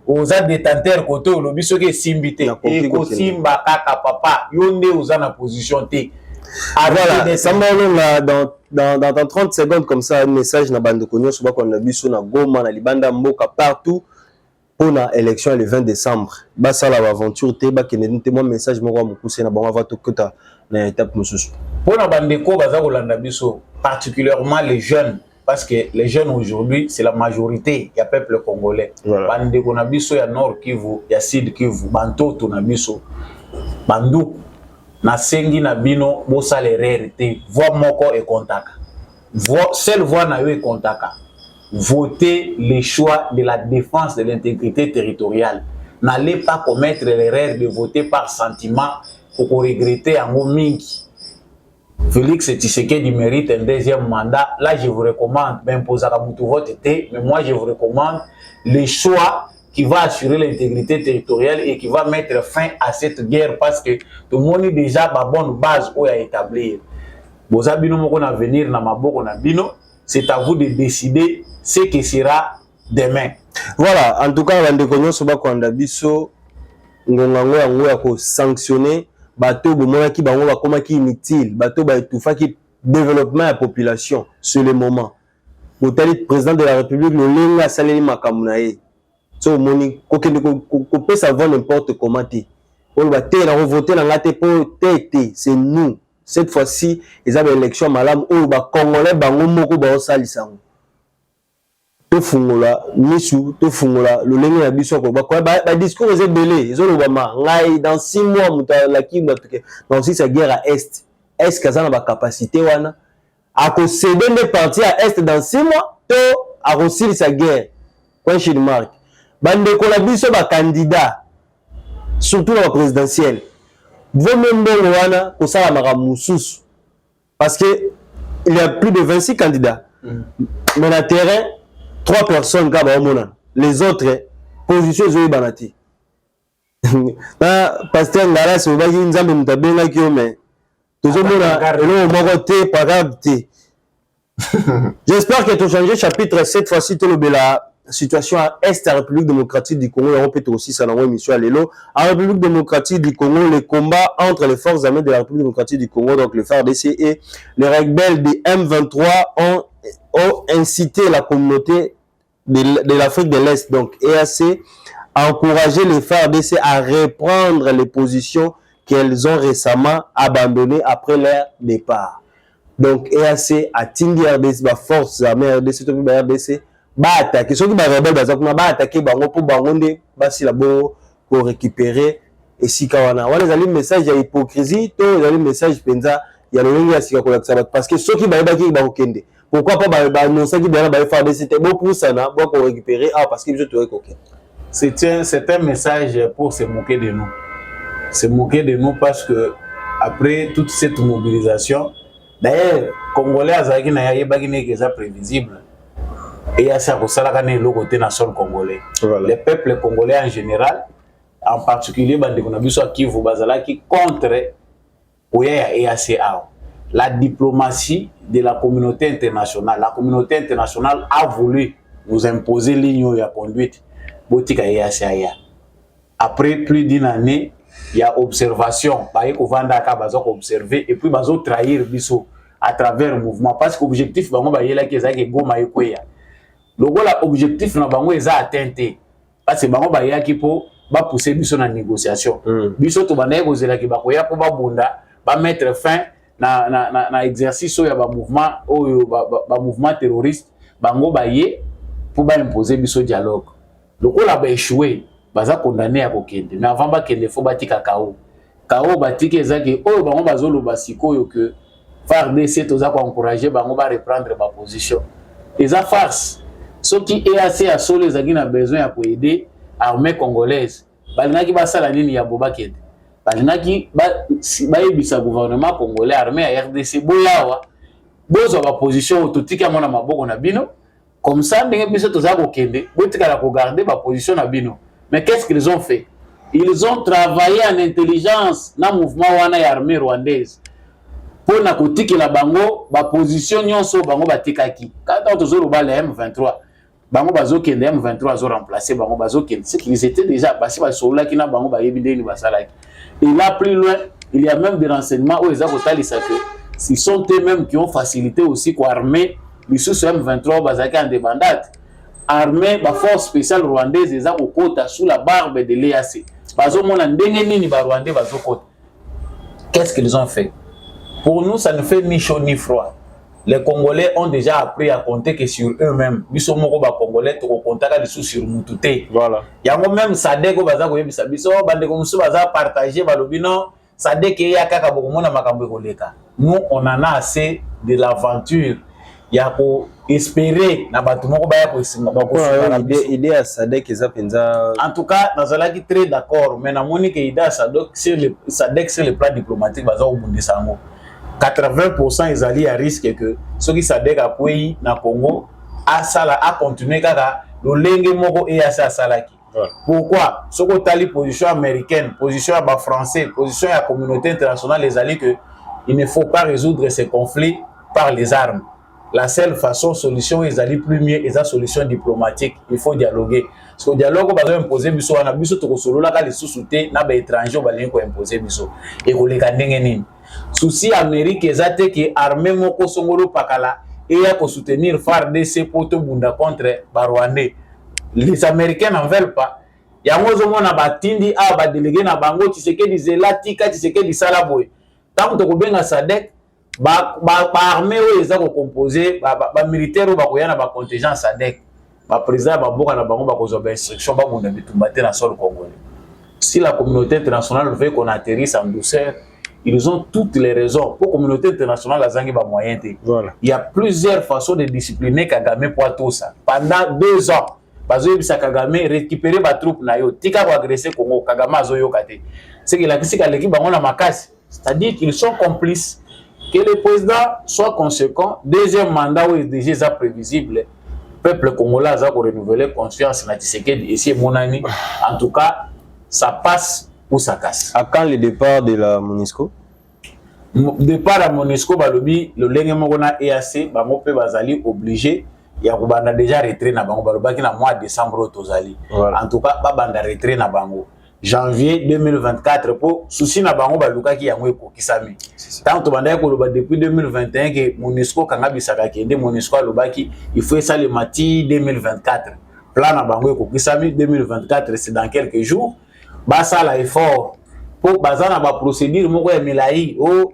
aux détenteurs côté au lobby, ceux qui simbité, et Simba, Kaka, Papa, yonde aux en position T. Voilà, ça m'a dans 30 secondes comme ça, un message na bande konyo, souvent qu'on a vu sur na Goma, na Libanda, Mboka, partout. pour la élection le 20 décembre. Bah ça la aventure te ba kene te moi message mo ko mukuse na bango va to kota na étape mususu. Pour na bandeko baza kolanda biso particulièrement les jeunes parce que les jeunes aujourd'hui c'est la majorité ya peuple congolais. Voilà. Bandeko na biso ya Nord Kivu, ya Sud Kivu, bantoto na biso. Bandu na sengi na bino bosa les rérité voix moko et contaka. Seule voix na yo et contaka. Votez les choix de la défense de l'intégrité territoriale. N'allez pas commettre l'erreur de voter par sentiment pour regretter en mingi. Félix Tshisekedi mérite un deuxième mandat. Là, je vous recommande, même pour Zakamutu vote, mais moi, je vous recommande les choix qui va assurer l'intégrité territoriale et qui va mettre fin à cette guerre parce que tout le monde est déjà à bonne base où à établir. Bozabino moko na venir na maboko na bino, c'est à vous de décider ce qui sera demain. Voilà, en tout cas, bandeko nyonso ba kwanda biso ngongango yango ya ko sanctionner bateau bomonaki bango bakomaki inutile bateau baetufaki développement de la population sur le moment botali président de la république lolenga asaleli makambo na ye so moni kokende kopesa avant n'importe comment te oyo bate na voter na ngate po te c'est nous cette fois-ci ils avaient élection malamu oyo ba congolais bango moko ba osalisa ngo to fungola misu to fungola lolenge ya biso ko ba discours est belé ezolo ba ma ngai dans 6 mois mutala kimba tuke dans aussi sa guerre à est kazana ba capacité wana a ko céder les partis à est dans 6 mois to a réussir sa guerre question marque bande ko la biso ba candidat surtout la présidentielle vous même bon wana ko sala maka mususu parce que il y a plus de 26 candidats mais na terrain 3 personnes comme les autres positions zoé banati na pasteur ngara so ba nzambe mutabenga kio mais tozomona elo moko te parabe te. J'espère que tu changer chapitre cette fois-ci tout le bela situation à est de la République démocratique du Congo on peut aussi ça dans émission à l'élo en République démocratique du Congo les combats entre les forces armées de la République démocratique du Congo donc le FARDC et les rebelles du M23 ont incité la communauté de l'Afrique de l'Est, donc EAC, a encouragé les FARDC à reprendre les positions qu'elles ont récemment abandonnées après leur départ. Donc EAC a tingé RDC, la force armée RDC, RDC, va attaquer. Ceux qui sont rebelles, va attaquer Bango pour Bangonde, si la pour récupérer. Et si Kawana, on a les messages de hypocrisie, tous les messages penza, il y a le lien parce que ceux qui vont kende. Pourquoi pas annoncer qu'il y a des FARDC, c'était bon pour ça, pour récupérer, parce qu'ils ont trouvé coquin. C'est un message pour se moquer de nous. Se moquer de nous parce que après toute cette mobilisation, d'ailleurs, Congolais azaki na yebagine que ça prévisible. Et à ça kosalaka le côté national congolais. Voilà. Les peuples congolais en général, en particulier bande ko na biso Kivu bazalaki contre oya EACA. La diplomatie de la communauté internationale. La communauté internationale a voulu nous imposer l'union de conduite. Après plus d'une année, il y a observation. Il y a observer et puis ils ont trahir à travers le mouvement. Parce que l'objectif, c'est que l'objectif est atteint. Parce que ils ont poussé la négociation. Ils ont mettre fin na exercice ya ba mouvement terroriste bango baye pour ba imposer biso dialogue lokola ba échoué baza condamné à kokende mais avant ba kende faut batika kao batiki ezaki oyo bango bazolo basiko yo que FARDC toza ko encourager bango ba reprendre ba position eza farce ce qui est assez à solo ezaki na besoin ya ko aider armée congolaise balingaki basala nini ya boba kende balingaki bayebisa gouvernement congolais armée à RDC boyawa bozo ba position autotika mona maboko na bino comme ça ndenge biso toza ko kende botika la ko garder ba position na bino mais qu'est-ce qu'ils ont fait? Ils ont travaillé en intelligence na mouvement wana ya armée rwandaise pour na kotika la bango ba position nyonso bango batikaki quand tozo lo ba le M23 bango bazo kende M23 zo remplacer bango bazo kende c'est qu'ils étaient déjà basi ba sola kina bango ba yebindeni basalaki. Et là, plus loin, il y a même des renseignements où ils ont ce sont eux-mêmes qui ont facilité aussi pour armer les sous M23 Bazaka en débandade. armée ba force spéciale rwandaise eza kokota sous la barbe de l'EAC. Bazomona ndenge nini ba Rwandais bazokota. Qu'est-ce qu'ils ont fait? Pour nous, ça ne fait ni chaud ni froid. Les Congolais ont déjà appris à compter que sur eux-mêmes. Biso moko ba Congolais to kontaka des sous sur mutute. Voilà. Yango même Sadeko baza ko yebisa biso bande ko musu baza partager balobino Sadeko ya kaka bokomona makambo koleka. Nous on en a assez de l'aventure. Ya ko espérer na batu moko ba ya ko singa ba ko idée à Sadek eza penza. En tout cas, nazalaki très d'accord, mais na moni que idée à Sadek sur le plan diplomatique baza au bundi sango. 80% ils allaient à risque que ceux qui Sadek a pris na Congo a continué kaka le lenge moko et à salaki. Pourquoi? Ce que tali position américaine, position à français, position à la communauté internationale les alliés que il ne faut pas résoudre ces conflits par les armes. La seule façon, solution, ils allaient plus mieux, ils ont solution diplomatique. Il faut dialoguer. Parce que le dialogue, on va imposer, on a vu que solo là, les sous-soutés, on a des étrangers, on va imposer, et on les gagne. Souci Amérique, ils ont été que l'armée moko songolo pakala et il faut soutenir FARDC pour tout bunda contre Rwandais. Les Américains n'en veulent pas. Il y a un moment où batindi a ba délégué na bango, tu sais que des elatika, tu sais que des salaboy. Tant que tu bien à Sadek, ba armée où ils ont composé, ba militaire ou ba koyana ba contingent Sadek, ba président ba boka na bango ba kozo ba instruction ba mona bitumbaté na sol congolais. Si la communauté internationale veut qu'on atterrisse en douceur, ils ont toutes les raisons. Pour la communauté internationale, la zangi ba moyen. Voilà. Il y a plusieurs façons de discipliner Kagame pour tout ça. Pendant 2 ans, Bazoye bisa Kagame récupérer ba troupe na yo, tika ko agresser Congo, Kagame azoyo kate. C'est que la kisi ka l'équipe bango na makasi. C'est-à-dire qu'ils sont complices. Que le président soit conséquent, deuxième mandat où il est déjà prévisible. Peuple congolais a renouvelé confiance na Tshisekedi et c'est mon ami. En tout cas, ça passe ou ça casse. À quand le départ de la MONUSCO? Départ à MONUSCO, balobi le lenge mokona EAC, bango pe bazali obligé ya kubanda déjà retrait na bango balobaki na mois de décembre tozali. En tout cas, ba banda retrait na bango. Janvier 2024 pour souci na bango balukaki yango ekokisami. Tant to banda ko loba depuis 2021 que MONUSCO kanga bisaka kende MONUSCO lobaki il faut ça le mati 2024. Plan na bango ekokisami 2024 c'est dans quelques jours. Basa la effort pour bazana ba procédure moko ya milai au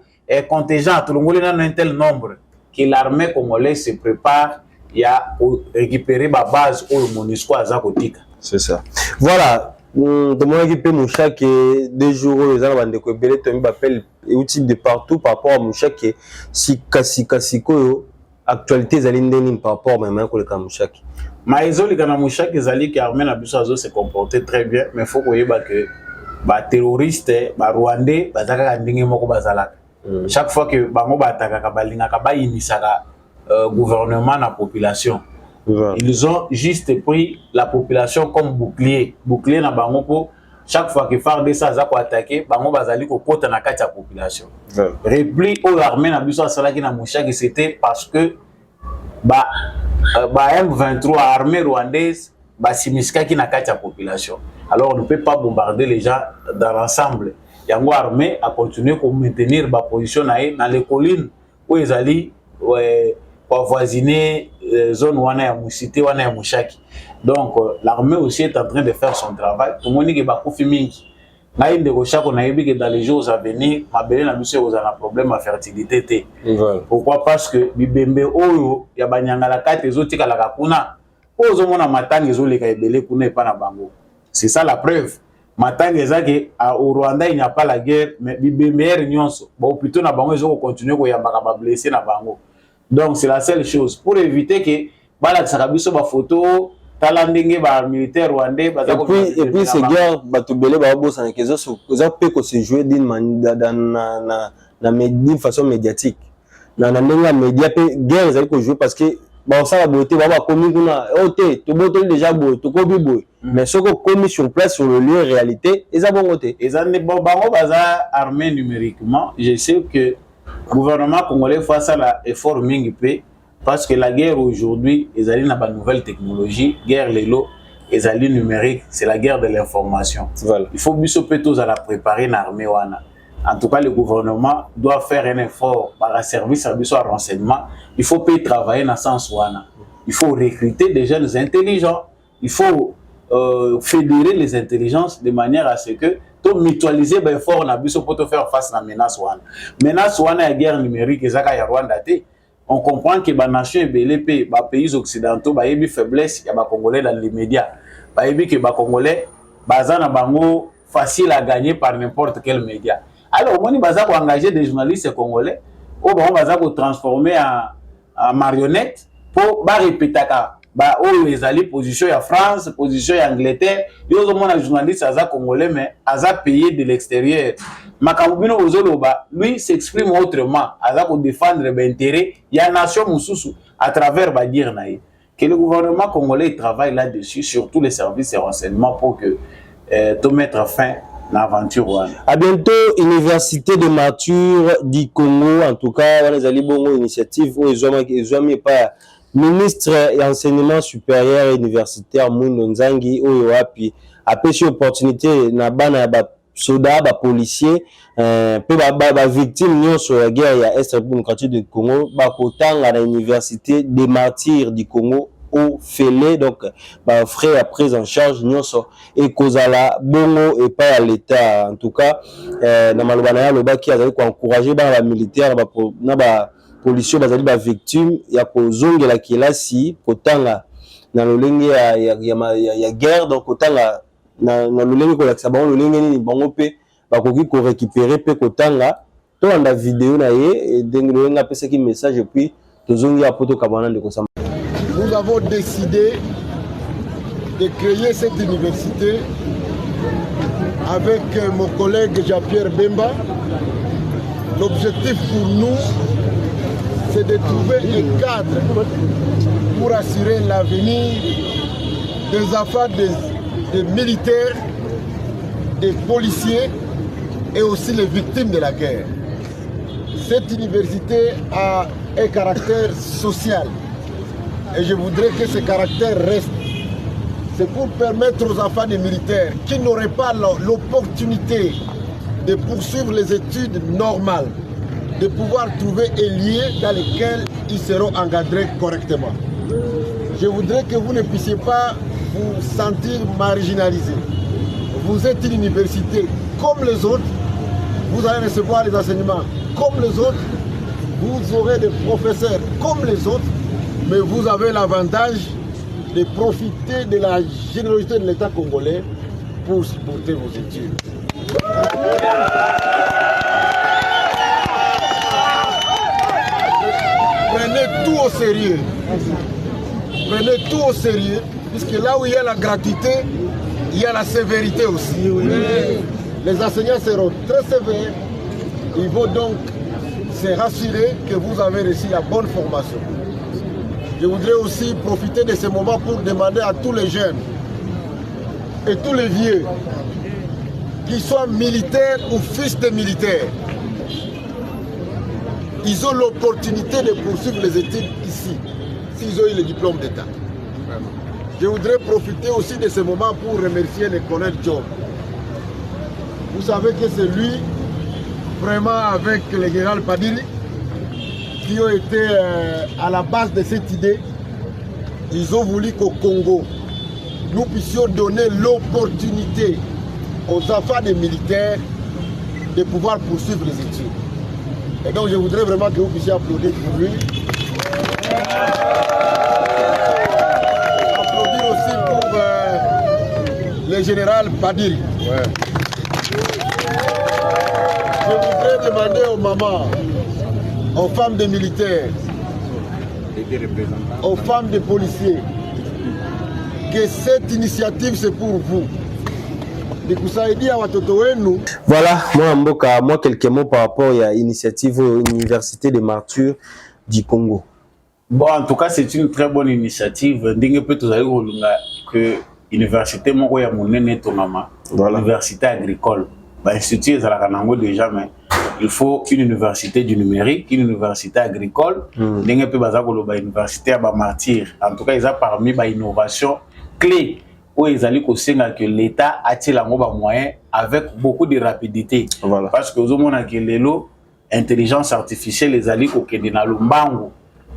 contingent tout le monde dans un tel nombre que l'armée congolaise se prépare ya récupérer ba base au MONUSCO azakotika. C'est ça. Voilà. De mon équipe Mouchak 2 jours les gens bande ko belé to mi appelle outils de partout par rapport à Mouchak si kasiko actualité zali ndeni par rapport même ko le Mouchak. Maïzoli kana Mouchak zali qui armée na biso azo se comporter très bien mais faut ko yeba que ba terroriste ba Rwandais bazaka ndingi moko bazalaka. Chaque fois que bango bataka ka balinga ka ba inisaka gouvernement na population. Ils ont juste pris la population comme bouclier na bango pour chaque fois que FARDC ça ko attaquer bango bazali ko kota na kati ya population. Repli au armée na biso salaki na Mouchak c'était parce que ba M23 armée rwandaise ba simiska ki na kati ya population. Alors on ne peut pas bombarder les gens dans l'ensemble. Yango armée a continué à maintenir ba position dans les collines où ils allaient pour voisiner zone wana ya Musité wana ya Mushaki. Donc l'armée aussi est en train de faire son travail. Tout le monde qui va couper mingi. Na inde ko chako na yebi que dans les jours à venir, mabele na biso aux un problème à fertilité té. Pourquoi? Parce que bibembe oyo ya banyangala kate ezotika la kakuna. Ozo mona matanga ezoleka ebele kuna epa na bango. C'est ça la preuve. Matanga ezaki au Rwanda il n'y a pas la guerre mais bibembe nyonso. Bon plutôt na bango ezoko continuer ko yambaka ba blessé na bango. Donc c'est la seule chose pour éviter que bala tsakabiso ba photo talandenge ba militaire rwandais et puis ces guerres batubele ba bossa na kezo ça peut que se jouer d'une façon médiatique na ndenge média pe guerre ezali ko jouer parce que ba ça la beauté ba komi kuna oté to boto déjà boy to ko biboy mais ce que commis sur place sur le lieu réalité eza bon côté ezane bon bango baza armé numériquement. Je sais que le gouvernement congolais face à l'effort mingi parce que la guerre aujourd'hui, ils allaient dans la nouvelle technologie, guerre lélo, ils allaient numérique, c'est la guerre de l'information. Voilà. Il faut que tous à la préparer une armée wana. En tout cas, le gouvernement doit faire un effort par un service à renseignement. Il faut pas travailler dans ce sens wana. il faut recruter des jeunes intelligents. Il faut fédérer les intelligences de manière à ce que tout mutualiser ben fort na biso pour te faire face à la menace wana. Menace wana la guerre numérique ezaka ya Rwanda te. On comprend que les nations et les pays occidentaux ont une faiblesse ya ba Congolais dans les médias. Ba yebi que ba Congolais bazana bango facile à gagner par n'importe quel média. Alors on baza ko engager des journalistes congolais ou baza ko transformer en marionnettes pour ba répéter ba o les alliés position ya France, position ya Angleterre, yo zo mona journaliste aza congolais mais aza payé de l'extérieur. Makambino ozoloba lui s'exprime autrement, aza ko défendre l'intérêt ya nation mususu à travers ba dire naïe. Que le gouvernement congolais travaille là-dessus, surtout les services et renseignements pour que tout mettre fin à l'aventure. À bientôt, Université de Mature du Congo, en tout cas, on a des bonnes initiatives où ils ont pas ministre et enseignement supérieur et universitaire Moundo Nzangi où il a pêché opportunité na bana ba soda ba policier peu ba victime sur la guerre ya Est démocratique du Congo ba kotanga à l'université des martyrs du Congo au Félé donc ba frais à prise en charge nyonso et kozala bongo et pas à l'état en tout cas na malobana ya loba qui a encourager ba militaire na ba policiers bazali ba victime ya kozongela kelasi kotanga na lolenge ya guerre donc kotanga na lolenge ko lakisa bango lolenge nini bango pe bakoki ko récupérer pe kotanga to anda vidéo na ye et dengi lolenga pesa ki message et puis tozongi ya poto kabana ndeko sama. Nous avons décidé de créer cette université avec mon collègue Jean-Pierre Bemba. L'objectif pour nous, c'est de trouver un cadre pour assurer l'avenir des enfants des militaires, des policiers et aussi les victimes de la guerre. Cette université a un caractère social et je voudrais que ce caractère reste. C'est pour permettre aux enfants des militaires qui n'auraient pas l'opportunité de poursuivre les études normales, de pouvoir trouver un lieu dans lequel ils seront encadrés correctement. Je voudrais que vous ne puissiez pas vous sentir marginalisés. Vous êtes une université comme les autres, vous allez recevoir les enseignements comme les autres, vous aurez des professeurs comme les autres, mais vous avez l'avantage de profiter de la générosité de l'État congolais pour supporter vos études. Prenez tout au sérieux. Prenez tout au sérieux, puisque là où il y a la gratuité, il y a la sévérité aussi. Les enseignants seront très sévères. Il faut donc se rassurer que vous avez reçu la bonne formation. Je voudrais aussi profiter de ce moment pour demander à tous les jeunes et tous les vieux, qu'ils soient militaires ou fils de militaires, ils ont l'opportunité de poursuivre les études ici, s'ils ont eu le diplôme d'État. Je voudrais profiter aussi de ce moment pour remercier le colonel Job. Vous savez que c'est lui, vraiment avec le général Padili, qui ont été à la base de cette idée. Ils ont voulu qu'au Congo, nous puissions donner l'opportunité aux enfants des militaires de pouvoir poursuivre les études. Et donc je voudrais vraiment que vous puissiez applaudir pour lui. Applaudir aussi pour le général Padil. Ouais. Je voudrais demander aux mamans, aux femmes des militaires, aux femmes des policiers, que cette initiative c'est pour vous. Voilà, moi quelques mots par rapport à l'initiative Université des Martyrs du Congo. Bon, en tout cas, c'est une très bonne initiative. Que l'université l'université agricole. L'institut est déjà, mais il faut une université du numérique, une université agricole, une université martyr. En tout cas, ils ont parmi les innovations clés où ils allaient que l'État a-t-il un moyen avec beaucoup de rapidité. Voilà. Parce que vous avez l'intelligence artificielle, les alliés au Kenya Lumbango.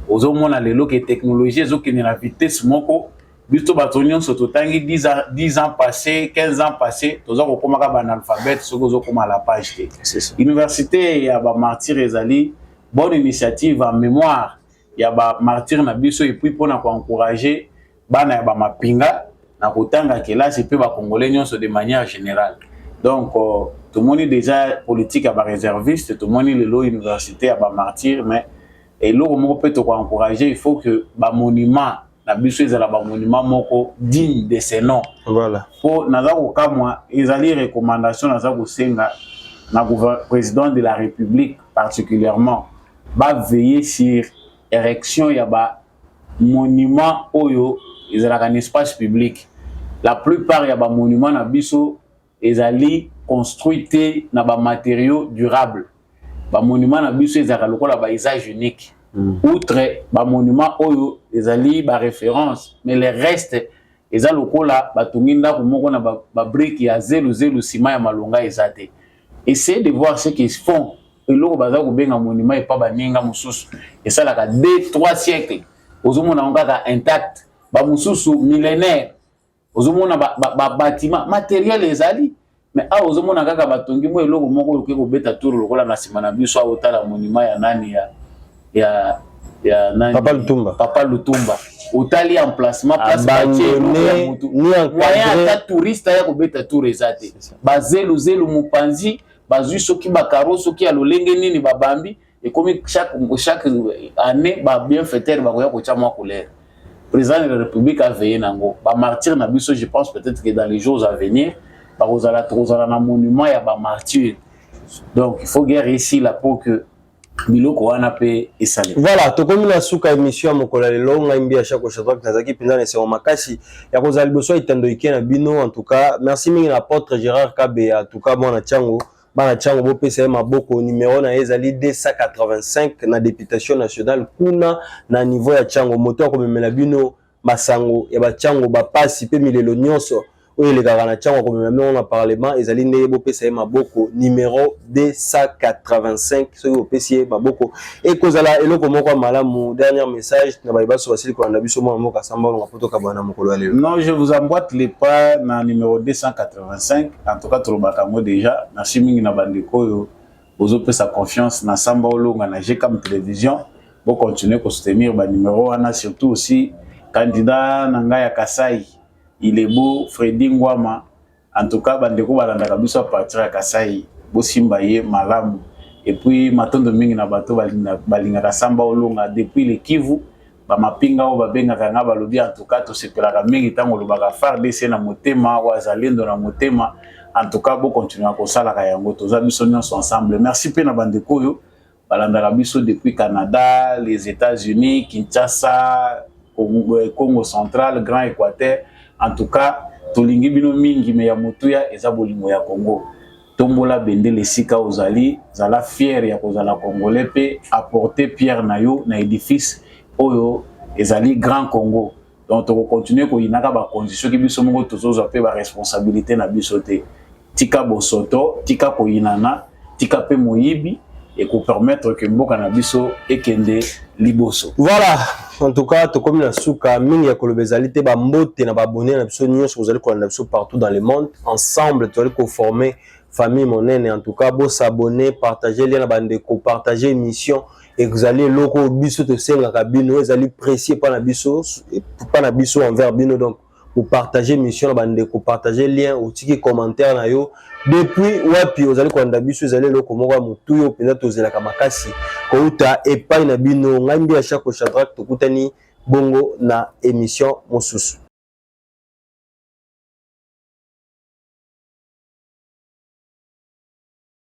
ozomona lelo ke technologie ezokende na vitesse moko biso bato nyonso totangi 10 ans passés 15 ans passés toza kokomaka banalphabète soki ozokoma la page te. Université ya bamartyre ezali bonne initiative en mémoire ya bamartyre na biso et puis mpona koencourager bana ya bamapinga na kotanga kelasi mpe bakongolais nyonso de manière générale. Donc tomoni déjà politique ya baréserviste, tomoni lelo université ya bamartyre, mais eloko moko mpe tokoencourager il faut que bamonument na biso ezala bamonument moko digne de ce nom. Voilà. Po naza kokamwa ezali recommandation naza kosenga na président de la République particulièrement va veiller sur érection ya ba monument oyo ezalaka un espace public. La plupart ya ba monument na biso ezali construit na ba matériaux durables. Ba monument na biso ezalaka lokola ba usage unique. Outre ba monument oyo ezali ba référence, mais les restes eza lokola batunginda komoko na ba brique ya 00 ciment ya malonga ezate. Essayez de voir ce qu'ils font. Eloko baza ko benga monument et pas baninga mususu. Et ça la 2-3 siècles. Ozomona ngaka intact. Ba mususu millénaire. Ozomona ba bâtiment matériel ezali. Mais a ozomona kaka batongi mo eloko moko loke ko beta tour lokola na sima na biso a otala monument ya nani ya nani Papa Lutumba. Otali emplacement place bâtie ni encadré ta touriste ya ko beta tour ezate. Ba zelu mupanzi bazui soki bakaro soki alolenge nini babambi et comme chaque année ba bienfaiteur bakoya kocha mwa couleur. Président de la République a veillé nango ba martyr na biso, je pense peut-être que dans les jours à venir ba kozala na monument ya ba martyr. Donc il faut guérir ici là pour que biloko wana pe esale. Voilà, tokomi na suka émission mokola lelo ngambi ya chaque chose nazaki pinza na sema makasi ya kozali boso itando ikena bino. En tout cas merci mingi na apôtre Gérard Kabe, en tout cas bana chango bo pesa maboko numéro na ezali 285 na députation nationale kuna na niveau ya chango moto ko memela bino masango ya ba chango ba pasi pe milelo nyonso oyo le na chango ko memela na parlement ezali nde bo pesa maboko numéro 285 so yo pesa maboko et kozala eloko moko malamu. Dernier message na ba baso basili ko na biso mo moka samba ngo poto ka bana mokolo ale. Non, je vous emboîte les pas na numéro 285. En tout cas tolobaka mo déjà na simingi na bandeko yo bozo pesa confiance na samba olonga na GCAM télévision bo continuer ko soutenir ba numéro wana, surtout aussi candidat nanga ya Kasai il est beau Freddy Ngwama. En tout cas bandeko balanda kabisa à partir ya Kasai bo simba ye malamu. Et puis matondo mingi na bato balinga samba olonga depuis le Kivu ba mapinga o babenga kanga balobi. En tout cas to sepelaka mingi tango lobaka FARDC na motema wazalendo na motema. En tout cas bo continuer ko sala ka yango toza biso nyonso ensemble. Merci pe na bandeko yo balanda biso depuis Canada, les États-Unis, Kinshasa, Congo central, Grand Équateur. En tout cas tolingi bino mingi me ya mutuya eza bolingo ya Congo. Tombola bende lesika ozali zala fier ya kozala congolais pe apporter pierre na yo na édifice oyo ezali Grand Congo. Donc to continuer ko inaka ba condition ki biso moko tozoza pe ba responsabilité na biso te. Tika bosoto, tika ko inana, tika pe moyibi et ko permettre que mboka na biso ekende liboso. Voilà, en tout cas tokomi na suka mingi ya kolobezali te ba mbote na ba abonné na biso nyonso kozali ko na biso partout dans le monde. Ensemble tu vas ko former famille monene. En tout cas bo s'abonner, partager lien na bandeko, partager émission et vous allez loko biso to senga ka bino ezali précieux pas na biso envers bino. Donc pour partager émission na bandeko, partager lien ou tiki commentaire na yo depuis wapi ozali ko nda biso ezali loko moko mutu yo pena to zela ka makasi ko uta epai na bino ngambi ya chaque chadrak to kutani bongo na émission mosusu.